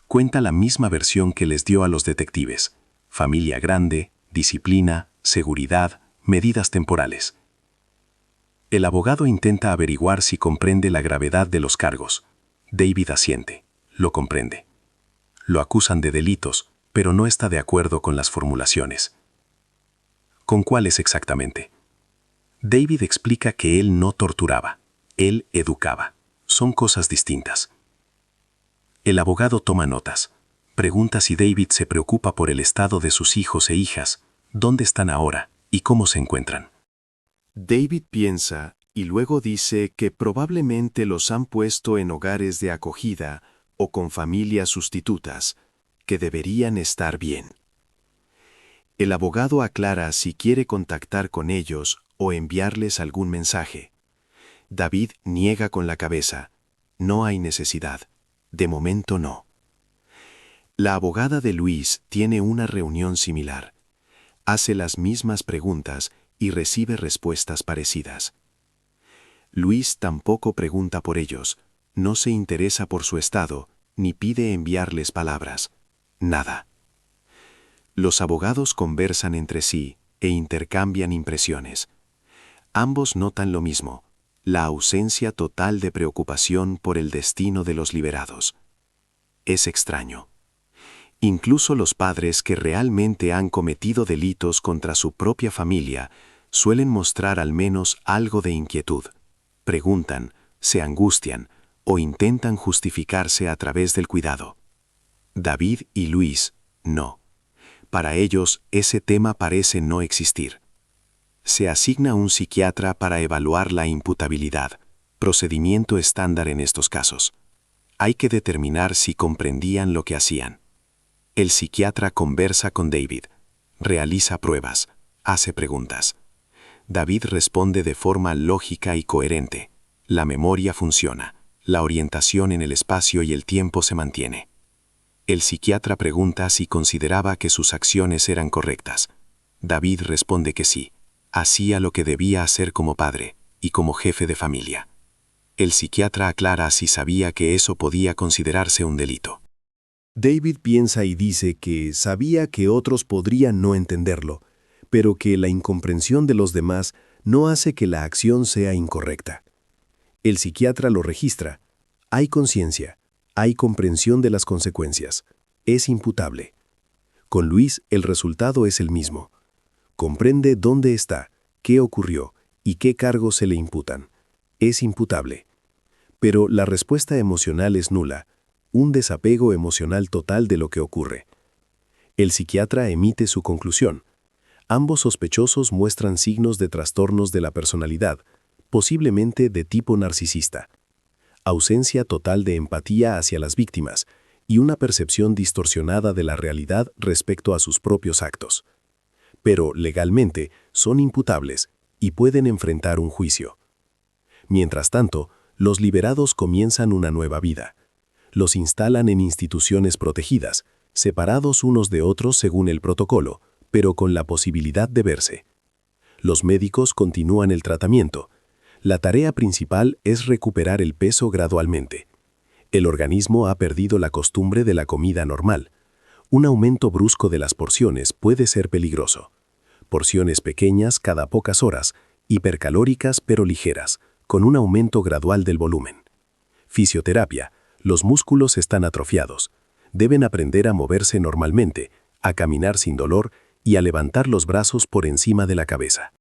Cuenta la misma versión que les dio a los detectives: familia grande, disciplina, seguridad, medidas temporales. El abogado intenta averiguar si comprende la gravedad de los cargos. David asiente, lo comprende. Lo acusan de delitos, pero no está de acuerdo con las formulaciones. ¿Con cuáles exactamente? David explica que él no torturaba, él educaba. Son cosas distintas. El abogado toma notas. Pregunta si David se preocupa por el estado de sus hijos e hijas, dónde están ahora y cómo se encuentran. David piensa y luego dice que probablemente los han puesto en hogares de acogida o con familias sustitutas, que deberían estar bien. El abogado aclara si quiere contactar con ellos o enviarles algún mensaje. David niega con la cabeza. No hay necesidad. De momento no. La abogada de Luis tiene una reunión similar. Hace las mismas preguntas y recibe respuestas parecidas. Luis tampoco pregunta por ellos, no se interesa por su estado, ni pide enviarles palabras. Nada. Los abogados conversan entre sí e intercambian impresiones. Ambos notan lo mismo: la ausencia total de preocupación por el destino de los liberados. Es extraño. Incluso los padres que realmente han cometido delitos contra su propia familia suelen mostrar al menos algo de inquietud. Preguntan, se angustian o intentan justificarse a través del cuidado. David y Luis, no. Para ellos, ese tema parece no existir. Se asigna un psiquiatra para evaluar la imputabilidad, procedimiento estándar en estos casos. Hay que determinar si comprendían lo que hacían. El psiquiatra conversa con David, realiza pruebas, hace preguntas. David responde de forma lógica y coherente. La memoria funciona, la orientación en el espacio y el tiempo se mantiene. El psiquiatra pregunta si consideraba que sus acciones eran correctas. David responde que sí, hacía lo que debía hacer como padre y como jefe de familia. El psiquiatra aclara si sabía que eso podía considerarse un delito. David piensa y dice que sabía que otros podrían no entenderlo, pero que la incomprensión de los demás no hace que la acción sea incorrecta. El psiquiatra lo registra. Hay conciencia, hay comprensión de las consecuencias. Es imputable. Con Luis el resultado es el mismo. Comprende dónde está, qué ocurrió y qué cargos se le imputan. Es imputable. Pero la respuesta emocional es nula. Un desapego emocional total de lo que ocurre. El psiquiatra emite su conclusión. Ambos sospechosos muestran signos de trastornos de la personalidad, posiblemente de tipo narcisista. Ausencia total de empatía hacia las víctimas y una percepción distorsionada de la realidad respecto a sus propios actos. Pero legalmente son imputables y pueden enfrentar un juicio. Mientras tanto, los liberados comienzan una nueva vida. Los instalan en instituciones protegidas, separados unos de otros según el protocolo, pero con la posibilidad de verse. Los médicos continúan el tratamiento. La tarea principal es recuperar el peso gradualmente. El organismo ha perdido la costumbre de la comida normal. Un aumento brusco de las porciones puede ser peligroso. Porciones pequeñas cada pocas horas, hipercalóricas pero ligeras, con un aumento gradual del volumen. Fisioterapia. Los músculos están atrofiados. Deben aprender a moverse normalmente, a caminar sin dolor y a levantar los brazos por encima de la cabeza.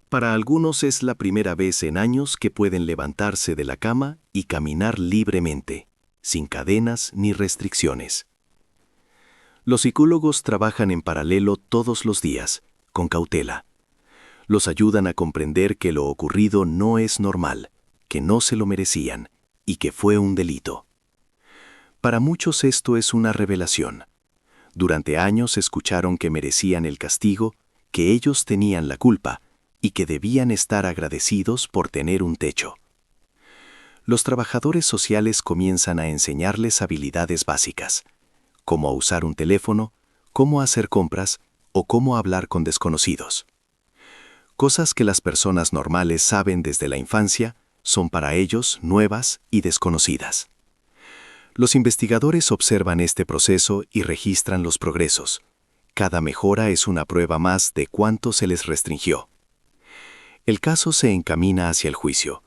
Para algunos es la primera vez en años que pueden levantarse de la cama y caminar libremente, sin cadenas ni restricciones. Los psicólogos trabajan en paralelo todos los días, con cautela. Los ayudan a comprender que lo ocurrido no es normal, que no se lo merecían y que fue un delito. Para muchos esto es una revelación. Durante años escucharon que merecían el castigo, que ellos tenían la culpa y que debían estar agradecidos por tener un techo. Los trabajadores sociales comienzan a enseñarles habilidades básicas, cómo usar un teléfono, cómo hacer compras o cómo hablar con desconocidos. Cosas que las personas normales saben desde la infancia son para ellos nuevas y desconocidas. Los investigadores observan este proceso y registran los progresos. Cada mejora es una prueba más de cuánto se les restringió. El caso se encamina hacia el juicio.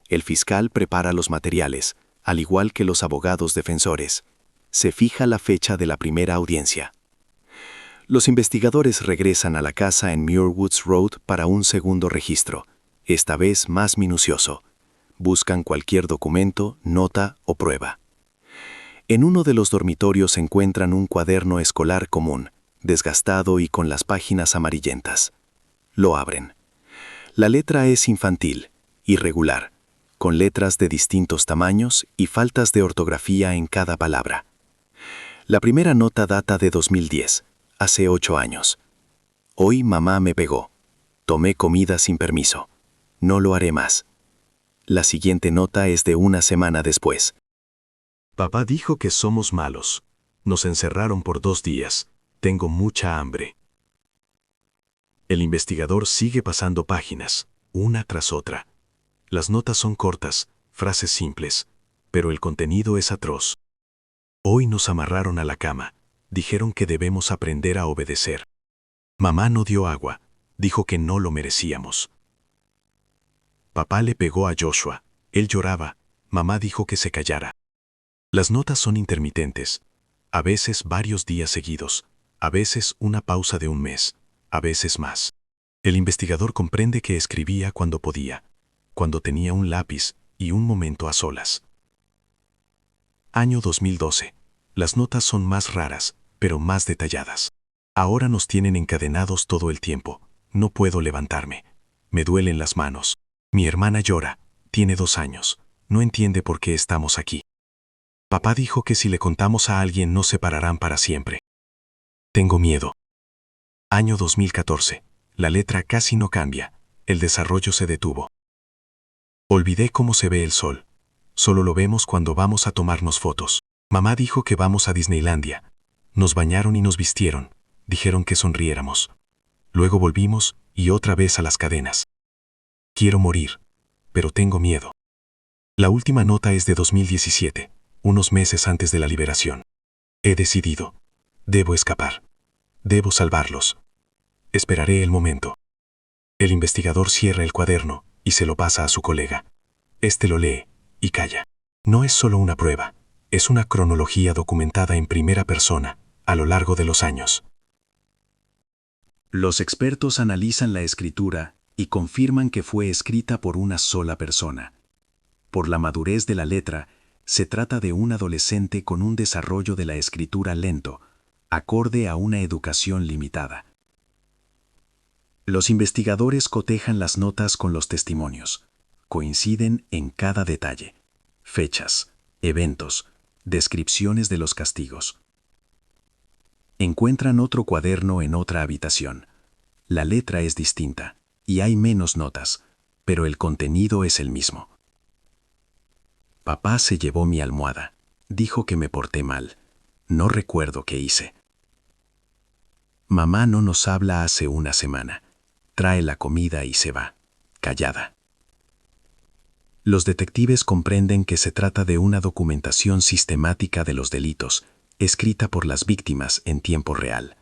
El fiscal prepara los materiales, al igual que los abogados defensores. Se fija la fecha de la primera audiencia. Los investigadores regresan a la casa en Muirwoods Road para un segundo registro, esta vez más minucioso. Buscan cualquier documento, nota o prueba. En uno de los dormitorios encuentran un cuaderno escolar común, desgastado y con las páginas amarillentas. Lo abren. La letra es infantil, irregular, con letras de distintos tamaños y faltas de ortografía en cada palabra. La primera nota data de 2010, hace 8 años. Hoy mamá me pegó. Tomé comida sin permiso. No lo haré más. La siguiente nota es de una semana después. Papá dijo que somos malos. Nos encerraron por 2 días. Tengo mucha hambre. El investigador sigue pasando páginas, una tras otra. Las notas son cortas, frases simples, pero el contenido es atroz. Hoy nos amarraron a la cama. Dijeron que debemos aprender a obedecer. Mamá no dio agua, dijo que no lo merecíamos. Papá le pegó a Joshua, él lloraba, mamá dijo que se callara. Las notas son intermitentes, a veces varios días seguidos, a veces una pausa de un mes, a veces más. El investigador comprende que escribía cuando podía, cuando tenía un lápiz y un momento a solas. Año 2012. Las notas son más raras, pero más detalladas. Ahora nos tienen encadenados todo el tiempo. No puedo levantarme. Me duelen las manos. Mi hermana llora. Tiene 2 años. No entiende por qué estamos aquí. Papá dijo que si le contamos a alguien nos separarán para siempre. Tengo miedo. Año 2014. La letra casi no cambia. El desarrollo se detuvo. Olvidé cómo se ve el sol. Solo lo vemos cuando vamos a tomarnos fotos. Mamá dijo que vamos a Disneylandia. Nos bañaron y nos vistieron. Dijeron que sonriéramos. Luego volvimos y otra vez a las cadenas. Quiero morir, pero tengo miedo. La última nota es de 2017, unos meses antes de la liberación. He decidido. Debo escapar. Debo salvarlos. Esperaré el momento. El investigador cierra el cuaderno y se lo pasa a su colega. Este lo lee y calla. No es solo una prueba, es una cronología documentada en primera persona, a lo largo de los años. Los expertos analizan la escritura y confirman que fue escrita por una sola persona. Por la madurez de la letra, se trata de un adolescente con un desarrollo de la escritura lento, acorde a una educación limitada. Los investigadores cotejan las notas con los testimonios. Coinciden en cada detalle. Fechas, eventos, descripciones de los castigos. Encuentran otro cuaderno en otra habitación. La letra es distinta y hay menos notas, pero el contenido es el mismo. Papá se llevó mi almohada. Dijo que me porté mal. No recuerdo qué hice. Mamá no nos habla hace una semana. Trae la comida y se va, callada. Los detectives comprenden que se trata de una documentación sistemática de los delitos, escrita por las víctimas en tiempo real.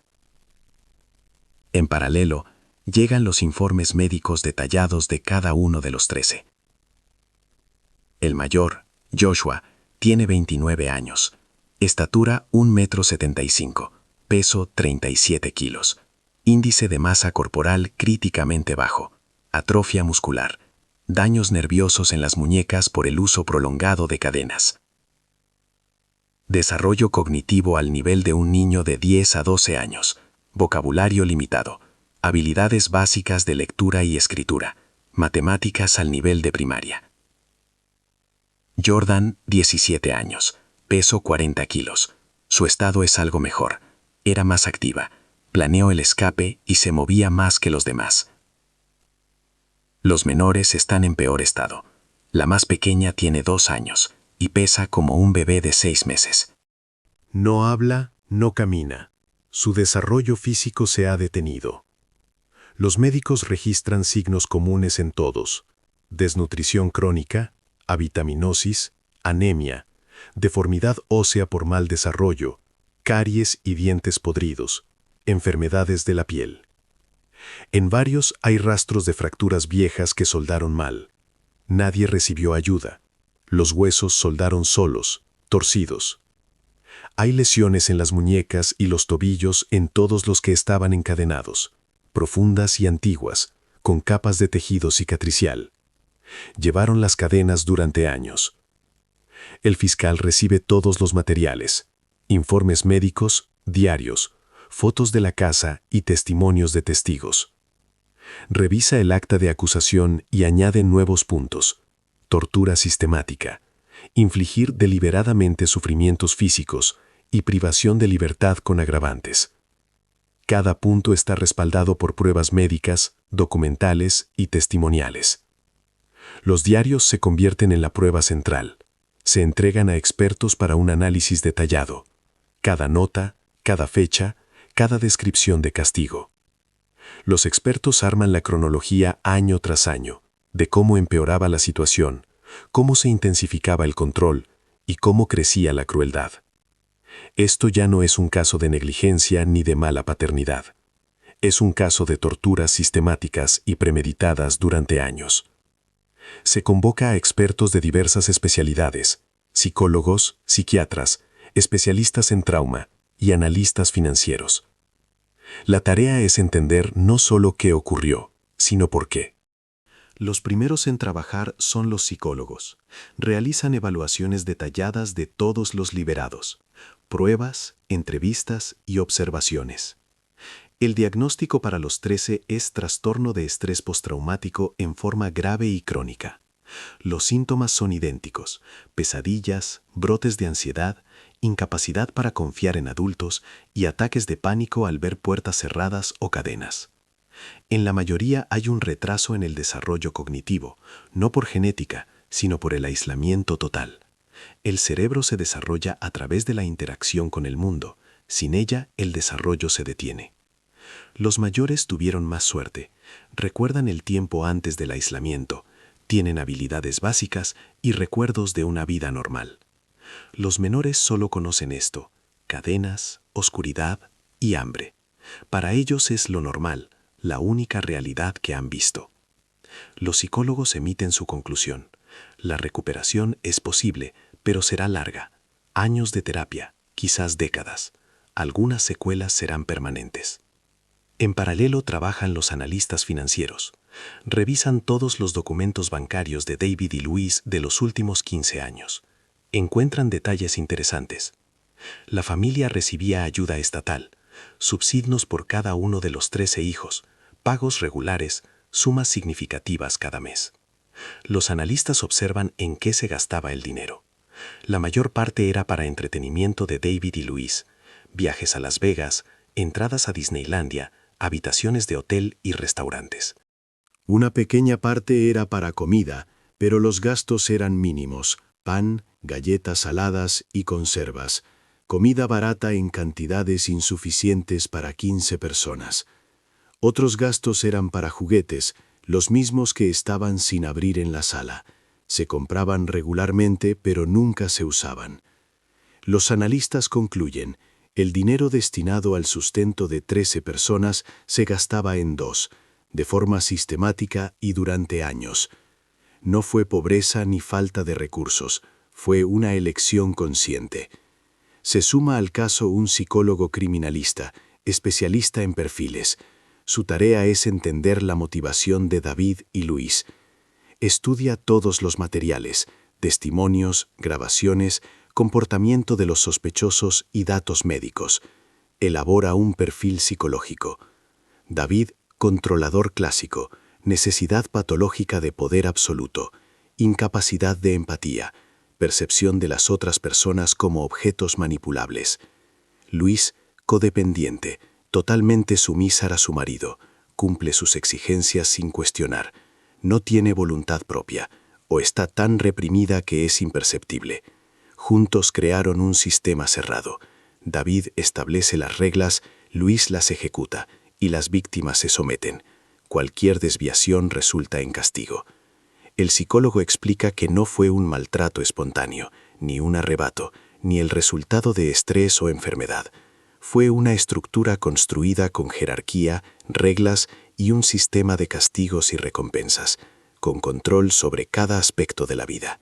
En paralelo, llegan los informes médicos detallados de cada uno de los 13. El mayor, Joshua, tiene 29 años, estatura 1,75 m, peso 37 kilos, índice de masa corporal críticamente bajo, atrofia muscular, daños nerviosos en las muñecas por el uso prolongado de cadenas. Desarrollo cognitivo al nivel de un niño de 10 a 12 años, vocabulario limitado, habilidades básicas de lectura y escritura, matemáticas al nivel de primaria. Jordan, 17 años, peso 40 kilos. Su estado es algo mejor. Era más activa, planeó el escape y se movía más que los demás. Los menores están en peor estado. La más pequeña tiene 2 años y pesa como un bebé de 6 meses. No habla, no camina. Su desarrollo físico se ha detenido. Los médicos registran signos comunes en todos: desnutrición crónica, avitaminosis, anemia, deformidad ósea por mal desarrollo, caries y dientes podridos, enfermedades de la piel. En varios hay rastros de fracturas viejas que soldaron mal. Nadie recibió ayuda. Los huesos soldaron solos, torcidos. Hay lesiones en las muñecas y los tobillos en todos los que estaban encadenados, profundas y antiguas, con capas de tejido cicatricial. Llevaron las cadenas durante años. El fiscal recibe todos los materiales: informes médicos, diarios, fotos de la casa y testimonios de testigos. Revisa el acta de acusación y añade nuevos puntos: tortura sistemática, infligir deliberadamente sufrimientos físicos y privación de libertad con agravantes. Cada punto está respaldado por pruebas médicas, documentales y testimoniales. Los diarios se convierten en la prueba central. Se entregan a expertos para un análisis detallado. Cada nota, cada fecha, cada descripción de castigo. Los expertos arman la cronología año tras año, de cómo empeoraba la situación, cómo se intensificaba el control y cómo crecía la crueldad. Esto ya no es un caso de negligencia ni de mala paternidad. Es un caso de torturas sistemáticas y premeditadas durante años. Se convoca a expertos de diversas especialidades, psicólogos, psiquiatras, especialistas en trauma y analistas financieros. La tarea es entender no solo qué ocurrió, sino por qué. Los primeros en trabajar son los psicólogos. Realizan evaluaciones detalladas de todos los liberados, pruebas, entrevistas y observaciones. El diagnóstico para los 13 es trastorno de estrés postraumático en forma grave y crónica. Los síntomas son idénticos: pesadillas, brotes de ansiedad, incapacidad para confiar en adultos y ataques de pánico al ver puertas cerradas o cadenas. En la mayoría hay un retraso en el desarrollo cognitivo, no por genética, sino por el aislamiento total. El cerebro se desarrolla a través de la interacción con el mundo. Sin ella, el desarrollo se detiene. Los mayores tuvieron más suerte. Recuerdan el tiempo antes del aislamiento, tienen habilidades básicas y recuerdos de una vida normal. Los menores solo conocen esto: cadenas, oscuridad y hambre. Para ellos es lo normal, la única realidad que han visto. Los psicólogos emiten su conclusión: la recuperación es posible, pero será larga. Años de terapia, quizás décadas. Algunas secuelas serán permanentes. En paralelo trabajan los analistas financieros. Revisan todos los documentos bancarios de David y Luis de los últimos 15 años. Encuentran detalles interesantes. La familia recibía ayuda estatal, subsidios por cada uno de los 13 hijos, pagos regulares, sumas significativas cada mes. Los analistas observan en qué se gastaba el dinero. La mayor parte era para entretenimiento de David y Luis: viajes a Las Vegas, entradas a Disneylandia, habitaciones de hotel y restaurantes. Una pequeña parte era para comida, pero los gastos eran mínimos: pan, galletas saladas y conservas. Comida barata en cantidades insuficientes para 15 personas. Otros gastos eran para juguetes, los mismos que estaban sin abrir en la sala. Se compraban regularmente, pero nunca se usaban. Los analistas concluyen: el dinero destinado al sustento de 13 personas se gastaba en 2, de forma sistemática y durante años. No fue pobreza ni falta de recursos, fue una elección consciente. Se suma al caso un psicólogo criminalista, especialista en perfiles. Su tarea es entender la motivación de David y Luis. Estudia todos los materiales, testimonios, grabaciones, comportamiento de los sospechosos y datos médicos. Elabora un perfil psicológico. David, controlador clásico, necesidad patológica de poder absoluto, incapacidad de empatía, percepción de las otras personas como objetos manipulables. Luis, codependiente, totalmente sumisa a su marido, cumple sus exigencias sin cuestionar, no tiene voluntad propia, o está tan reprimida que es imperceptible. Juntos crearon un sistema cerrado. David establece las reglas, Luis las ejecuta, y las víctimas se someten. Cualquier desviación resulta en castigo. El psicólogo explica que no fue un maltrato espontáneo, ni un arrebato, ni el resultado de estrés o enfermedad. Fue una estructura construida con jerarquía, reglas y un sistema de castigos y recompensas, con control sobre cada aspecto de la vida.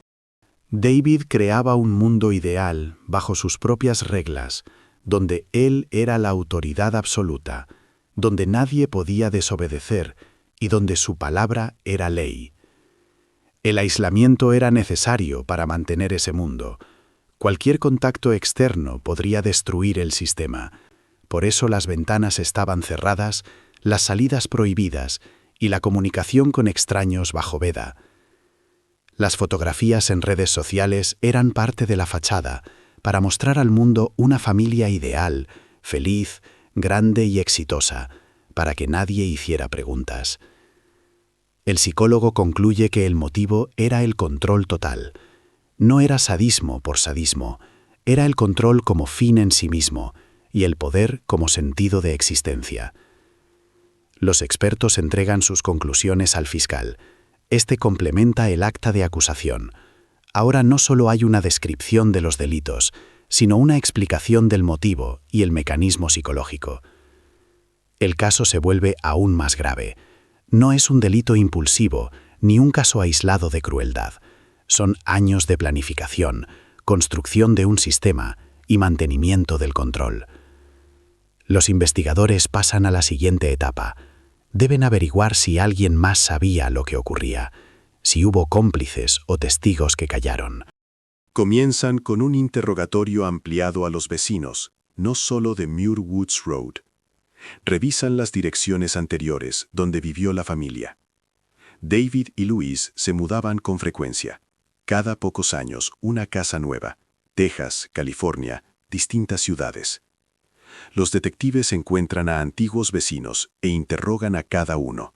David creaba un mundo ideal bajo sus propias reglas, donde él era la autoridad absoluta, donde nadie podía desobedecer y donde su palabra era ley. El aislamiento era necesario para mantener ese mundo. Cualquier contacto externo podría destruir el sistema. Por eso las ventanas estaban cerradas, las salidas prohibidas y la comunicación con extraños bajo veda. Las fotografías en redes sociales eran parte de la fachada para mostrar al mundo una familia ideal, feliz, grande y exitosa, para que nadie hiciera preguntas. El psicólogo concluye que el motivo era el control total. No era sadismo por sadismo, era el control como fin en sí mismo y el poder como sentido de existencia. Los expertos entregan sus conclusiones al fiscal. Este complementa el acta de acusación. Ahora no solo hay una descripción de los delitos, sino una explicación del motivo y el mecanismo psicológico. El caso se vuelve aún más grave. No es un delito impulsivo ni un caso aislado de crueldad. Son años de planificación, construcción de un sistema y mantenimiento del control. Los investigadores pasan a la siguiente etapa. Deben averiguar si alguien más sabía lo que ocurría, si hubo cómplices o testigos que callaron. Comienzan con un interrogatorio ampliado a los vecinos, no solo de Muir Woods Road. Revisan las direcciones anteriores donde vivió la familia. David y Louise se mudaban con frecuencia. Cada pocos años, una casa nueva. Texas, California, distintas ciudades. Los detectives encuentran a antiguos vecinos e interrogan a cada uno.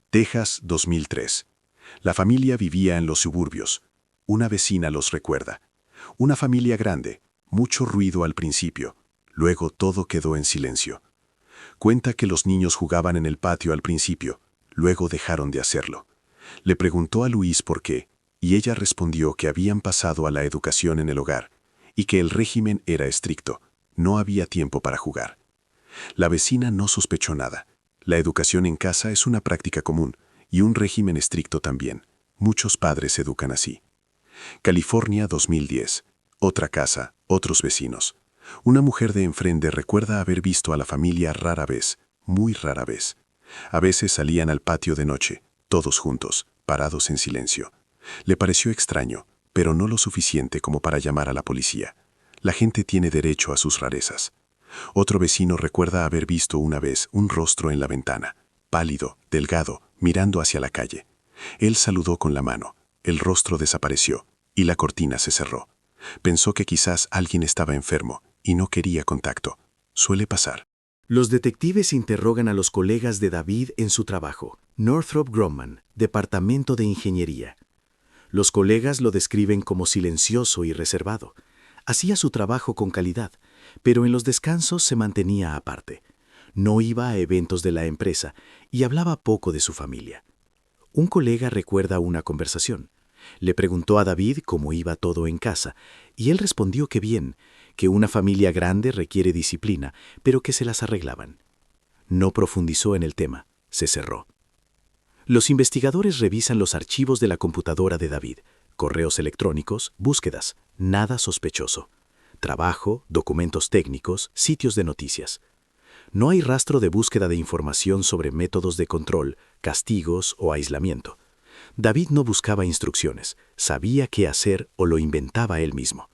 Texas, 2003. La familia vivía en los suburbios. Una vecina los recuerda. Una familia grande, mucho ruido al principio. Luego todo quedó en silencio. Cuenta que los niños jugaban en el patio al principio. Luego dejaron de hacerlo. Le preguntó a Louise por qué, y ella respondió que habían pasado a la educación en el hogar, y que el régimen era estricto. No había tiempo para jugar. La vecina no sospechó nada. La educación en casa es una práctica común, y un régimen estricto también. Muchos padres educan así. California, 2010. Otra casa, otros vecinos. Una mujer de enfrente recuerda haber visto a la familia rara vez, muy rara vez. A veces salían al patio de noche, todos juntos, parados en silencio. Le pareció extraño, pero no lo suficiente como para llamar a la policía. La gente tiene derecho a sus rarezas. Otro vecino recuerda haber visto una vez un rostro en la ventana, pálido, delgado, mirando hacia la calle. Él saludó con la mano. El rostro desapareció y la cortina se cerró. Pensó que quizás alguien estaba enfermo y no quería contacto. Suele pasar. Los detectives interrogan a los colegas de David en su trabajo. Northrop Grumman, Departamento de Ingeniería. Los colegas lo describen como silencioso y reservado. Hacía su trabajo con calidad, pero en los descansos se mantenía aparte. No iba a eventos de la empresa y hablaba poco de su familia. Un colega recuerda una conversación. Le preguntó a David cómo iba todo en casa, y él respondió que bien, que una familia grande requiere disciplina, pero que se las arreglaban. No profundizó en el tema, se cerró. Los investigadores revisan los archivos de la computadora de David, correos electrónicos, búsquedas, nada sospechoso. Trabajo, documentos técnicos, sitios de noticias. No hay rastro de búsqueda de información sobre métodos de control, castigos o aislamiento. David no buscaba instrucciones, sabía qué hacer o lo inventaba él mismo.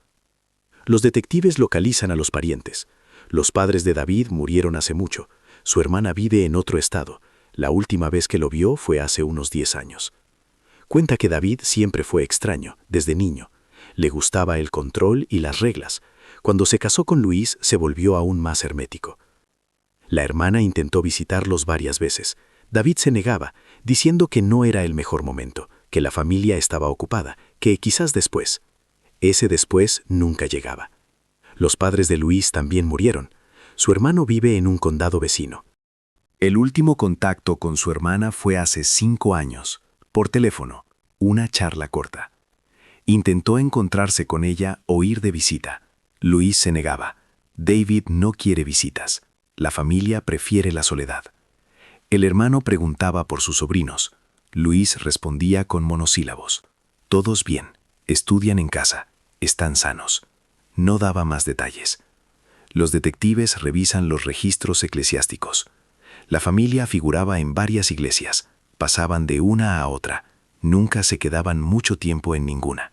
Los detectives localizan a los parientes. Los padres de David murieron hace mucho. Su hermana vive en otro estado. La última vez que lo vio fue hace unos 10 años. Cuenta que David siempre fue extraño, desde niño. Le gustaba el control y las reglas. Cuando se casó con Louise, se volvió aún más hermético. La hermana intentó visitarlos varias veces. David se negaba, diciendo que no era el mejor momento, que la familia estaba ocupada, que quizás después. Ese después nunca llegaba. Los padres de Louise también murieron. Su hermano vive en un condado vecino. El último contacto con su hermana fue hace 5 años, por teléfono, una charla corta. Intentó encontrarse con ella o ir de visita. Louise se negaba. David no quiere visitas. La familia prefiere la soledad. El hermano preguntaba por sus sobrinos. Louise respondía con monosílabos. Todos bien, estudian en casa, están sanos. No daba más detalles. Los detectives revisan los registros eclesiásticos. La familia figuraba en varias iglesias, pasaban de una a otra, nunca se quedaban mucho tiempo en ninguna.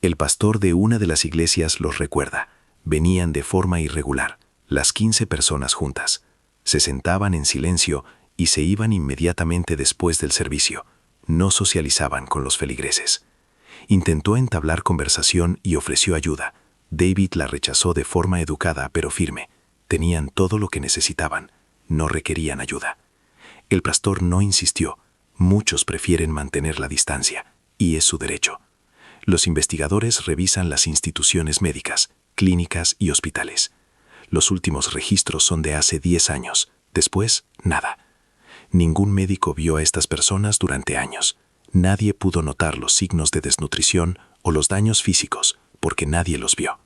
El pastor de una de las iglesias los recuerda. Venían de forma irregular, las 15 personas juntas. Se sentaban en silencio y se iban inmediatamente después del servicio. No socializaban con los feligreses. Intentó entablar conversación y ofreció ayuda. David la rechazó de forma educada pero firme. Tenían todo lo que necesitaban. No requerían ayuda. El pastor no insistió. Muchos prefieren mantener la distancia, y es su derecho. Los investigadores revisan las instituciones médicas, clínicas y hospitales. Los últimos registros son de hace 10 años. Después, nada. Ningún médico vio a estas personas durante años. Nadie pudo notar los signos de desnutrición o los daños físicos, porque nadie los vio.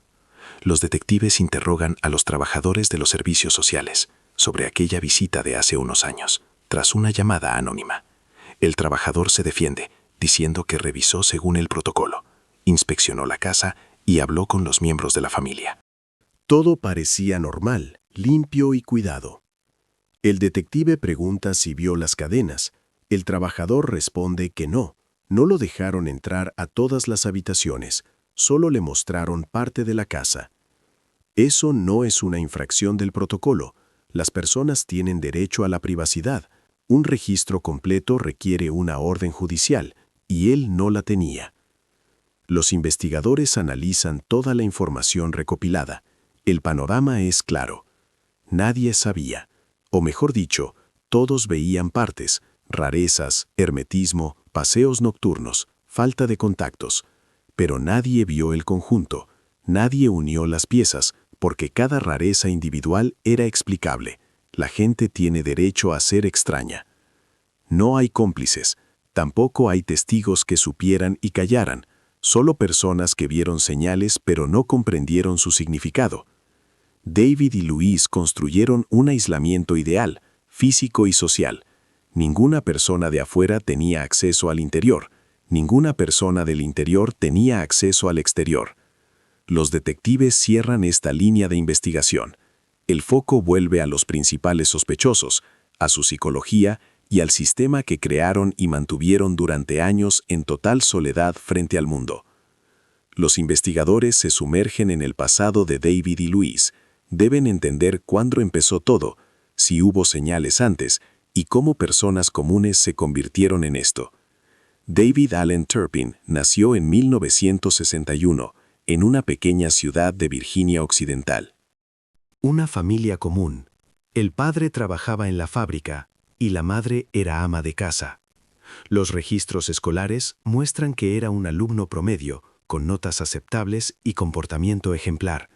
Los detectives interrogan a los trabajadores de los servicios sociales sobre aquella visita de hace unos años, tras una llamada anónima. El trabajador se defiende, diciendo que revisó según el protocolo, inspeccionó la casa y habló con los miembros de la familia. Todo parecía normal, limpio y cuidado. El detective pregunta si vio las cadenas. El trabajador responde que no lo dejaron entrar a todas las habitaciones, solo le mostraron parte de la casa. Eso no es una infracción del protocolo. Las personas tienen derecho a la privacidad. Un registro completo requiere una orden judicial, y él no la tenía. Los investigadores analizan toda la información recopilada. El panorama es claro. Nadie sabía, o mejor dicho, todos veían partes, rarezas, hermetismo, paseos nocturnos, falta de contactos. Pero nadie vio el conjunto, nadie unió las piezas, porque cada rareza individual era explicable. La gente tiene derecho a ser extraña. No hay cómplices, tampoco hay testigos que supieran y callaran, solo personas que vieron señales pero no comprendieron su significado. David y Louise construyeron un aislamiento ideal, físico y social. Ninguna persona de afuera tenía acceso al interior, ninguna persona del interior tenía acceso al exterior. Los detectives cierran esta línea de investigación. El foco vuelve a los principales sospechosos, a su psicología y al sistema que crearon y mantuvieron durante años en total soledad frente al mundo. Los investigadores se sumergen en el pasado de David y Louise. Deben entender cuándo empezó todo, si hubo señales antes y cómo personas comunes se convirtieron en esto. David Allen Turpin nació en 1961 en una pequeña ciudad de Virginia Occidental. Una familia común. El padre trabajaba en la fábrica y la madre era ama de casa. Los registros escolares muestran que era un alumno promedio, con notas aceptables y comportamiento ejemplar.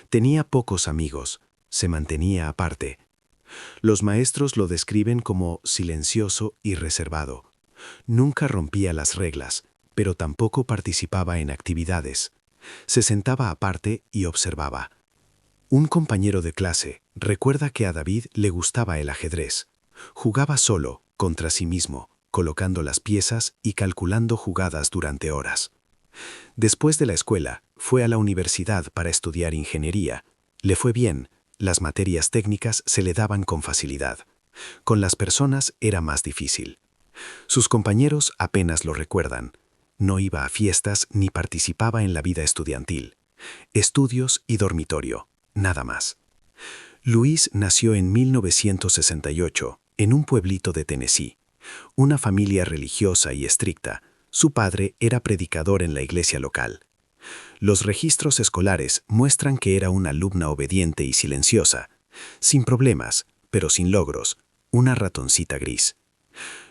Tenía pocos amigos, se mantenía aparte. Los maestros lo describen como silencioso y reservado. Nunca rompía las reglas, pero tampoco participaba en actividades. Se sentaba aparte y observaba. Un compañero de clase recuerda que a David le gustaba el ajedrez. Jugaba solo, contra sí mismo, colocando las piezas y calculando jugadas durante horas. Después de la escuela, fue a la universidad para estudiar ingeniería. Le fue bien, las materias técnicas se le daban con facilidad. Con las personas era más difícil. Sus compañeros apenas lo recuerdan. No iba a fiestas ni participaba en la vida estudiantil. Estudios y dormitorio, nada más. Louise nació en 1968, en un pueblito de Tennessee. Una familia religiosa y estricta. Su padre era predicador en la iglesia local. Los registros escolares muestran que era una alumna obediente y silenciosa, sin problemas, pero sin logros, una ratoncita gris.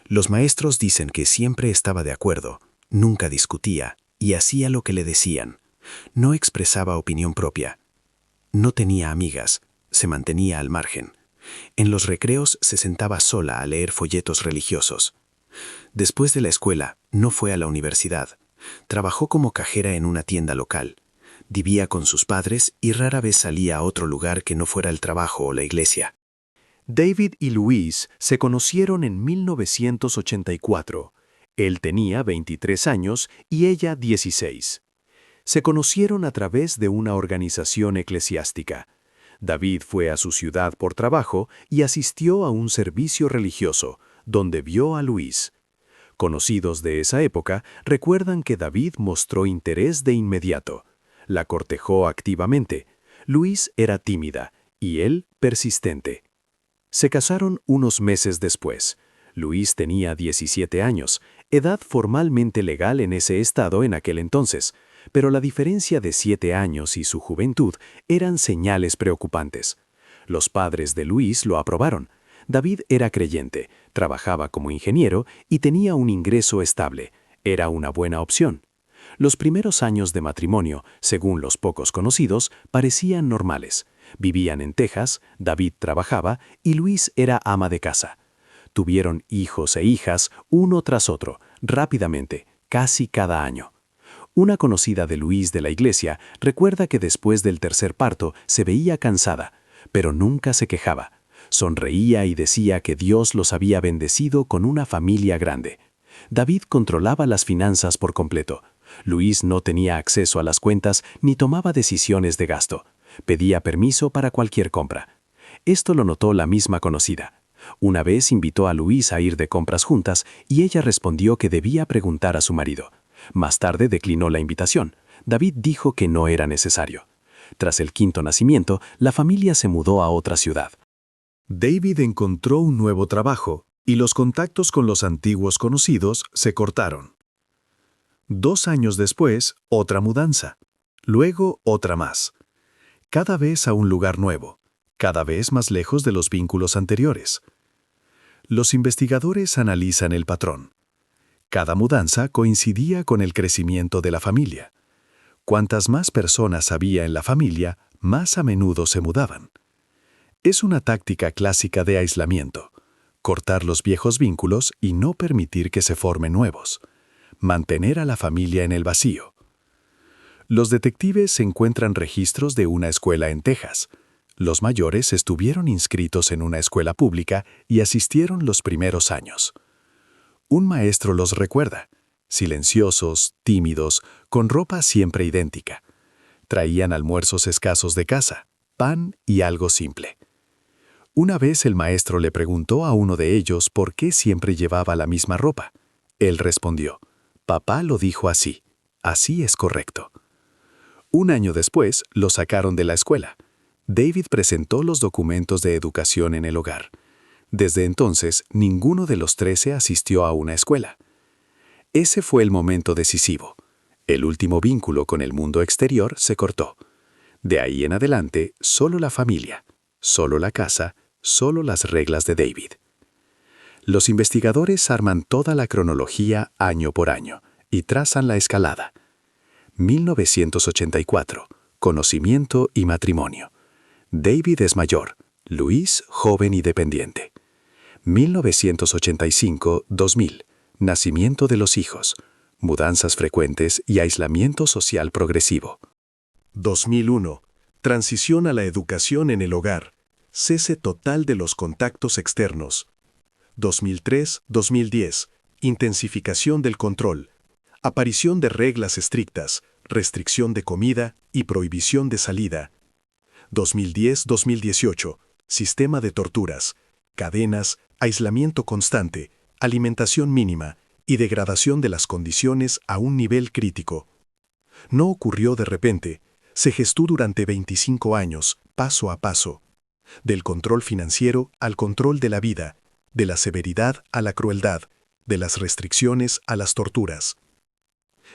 Los maestros dicen que siempre estaba de acuerdo, nunca discutía y hacía lo que le decían. No expresaba opinión propia. No tenía amigas, se mantenía al margen. En los recreos se sentaba sola a leer folletos religiosos. Después de la escuela, no fue a la universidad. Trabajó como cajera en una tienda local. Vivía con sus padres y rara vez salía a otro lugar que no fuera el trabajo o la iglesia. David y Louise se conocieron en 1984. Él tenía 23 años y ella 16. Se conocieron a través de una organización eclesiástica. David fue a su ciudad por trabajo y asistió a un servicio religioso, donde vio a Louise. Conocidos de esa época recuerdan que David mostró interés de inmediato. La cortejó activamente. Louise era tímida y él persistente. Se casaron unos meses después. Louise tenía 17 años, edad formalmente legal en ese estado en aquel entonces, pero la diferencia de 7 años y su juventud eran señales preocupantes. Los padres de Louise lo aprobaron. David era creyente, trabajaba como ingeniero y tenía un ingreso estable. Era una buena opción. Los primeros años de matrimonio, según los pocos conocidos, parecían normales. Vivían en Texas, David trabajaba y Louise era ama de casa. Tuvieron hijos e hijas uno tras otro, rápidamente, casi cada año. Una conocida de Luis de la iglesia recuerda que después del tercer parto se veía cansada, pero nunca se quejaba. Sonreía y decía que Dios los había bendecido con una familia grande. David controlaba las finanzas por completo. Luis no tenía acceso a las cuentas ni tomaba decisiones de gasto. Pedía permiso para cualquier compra. Esto lo notó la misma conocida. Una vez invitó a Luis a ir de compras juntas y ella respondió que debía preguntar a su marido. Más tarde declinó la invitación. David dijo que no era necesario. Tras el quinto nacimiento, la familia se mudó a otra ciudad. David encontró un nuevo trabajo y los contactos con los antiguos conocidos se cortaron. 2 años después, otra mudanza. Luego, otra más. Cada vez a un lugar nuevo, cada vez más lejos de los vínculos anteriores. Los investigadores analizan el patrón. Cada mudanza coincidía con el crecimiento de la familia. Cuantas más personas había en la familia, más a menudo se mudaban. Es una táctica clásica de aislamiento: cortar los viejos vínculos y no permitir que se formen nuevos. Mantener a la familia en el vacío. Los detectives encuentran registros de una escuela en Texas. Los mayores estuvieron inscritos en una escuela pública y asistieron los primeros años. Un maestro los recuerda: silenciosos, tímidos, con ropa siempre idéntica. Traían almuerzos escasos de casa, pan y algo simple. Una vez el maestro le preguntó a uno de ellos por qué siempre llevaba la misma ropa. Él respondió: «Papá lo dijo así. Así es correcto». 1 año después, lo sacaron de la escuela. David presentó los documentos de educación en el hogar. Desde entonces, ninguno de los 13 asistió a una escuela. Ese fue el momento decisivo. El último vínculo con el mundo exterior se cortó. De ahí en adelante, solo la familia, solo la casa, solo las reglas de David. Los investigadores arman toda la cronología año por año y trazan la escalada. 1984, conocimiento y matrimonio. David es mayor, Luis joven y dependiente. 1985-2000, nacimiento de los hijos, mudanzas frecuentes y aislamiento social progresivo. 2001, transición a la educación en el hogar, cese total de los contactos externos. 2003-2010, intensificación del control, aparición de reglas estrictas, restricción de comida y prohibición de salida. 2010-2018, sistema de torturas, cadenas, aislamiento constante, alimentación mínima y degradación de las condiciones a un nivel crítico. No ocurrió de repente, se gestó durante 25 años, paso a paso. Del control financiero al control de la vida, de la severidad a la crueldad, de las restricciones a las torturas.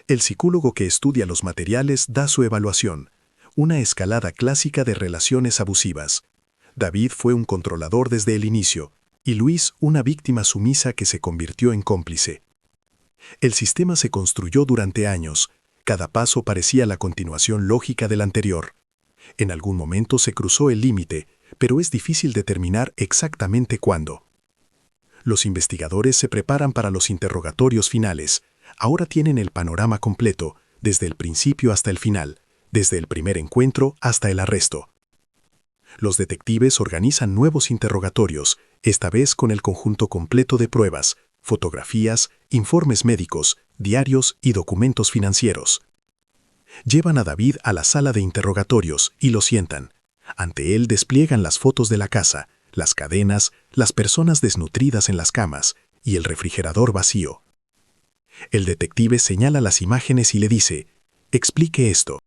El psicólogo que estudia los materiales da su evaluación, una escalada clásica de relaciones abusivas. David fue un controlador desde el inicio, y Luis una víctima sumisa que se convirtió en cómplice. El sistema se construyó durante años, cada paso parecía la continuación lógica del anterior. En algún momento se cruzó el límite, pero es difícil determinar exactamente cuándo. Los investigadores se preparan para los interrogatorios finales. Ahora tienen el panorama completo, desde el principio hasta el final, desde el primer encuentro hasta el arresto. Los detectives organizan nuevos interrogatorios, esta vez con el conjunto completo de pruebas, fotografías, informes médicos, diarios y documentos financieros. Llevan a David a la sala de interrogatorios y lo sientan. Ante él despliegan las fotos de la casa, las cadenas, las personas desnutridas en las camas y el refrigerador vacío. El detective señala las imágenes y le dice: «Explique esto».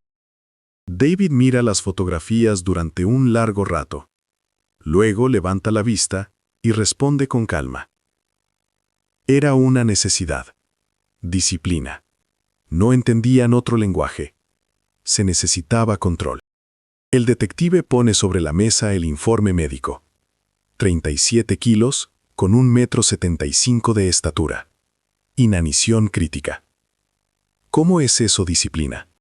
David mira las fotografías durante un largo rato. Luego levanta la vista y responde con calma. Era una necesidad. Disciplina. No entendían otro lenguaje. Se necesitaba control. El detective pone sobre la mesa el informe médico. 37 kilos, con 1,75 m de estatura. Inanición crítica. ¿Cómo es eso disciplina?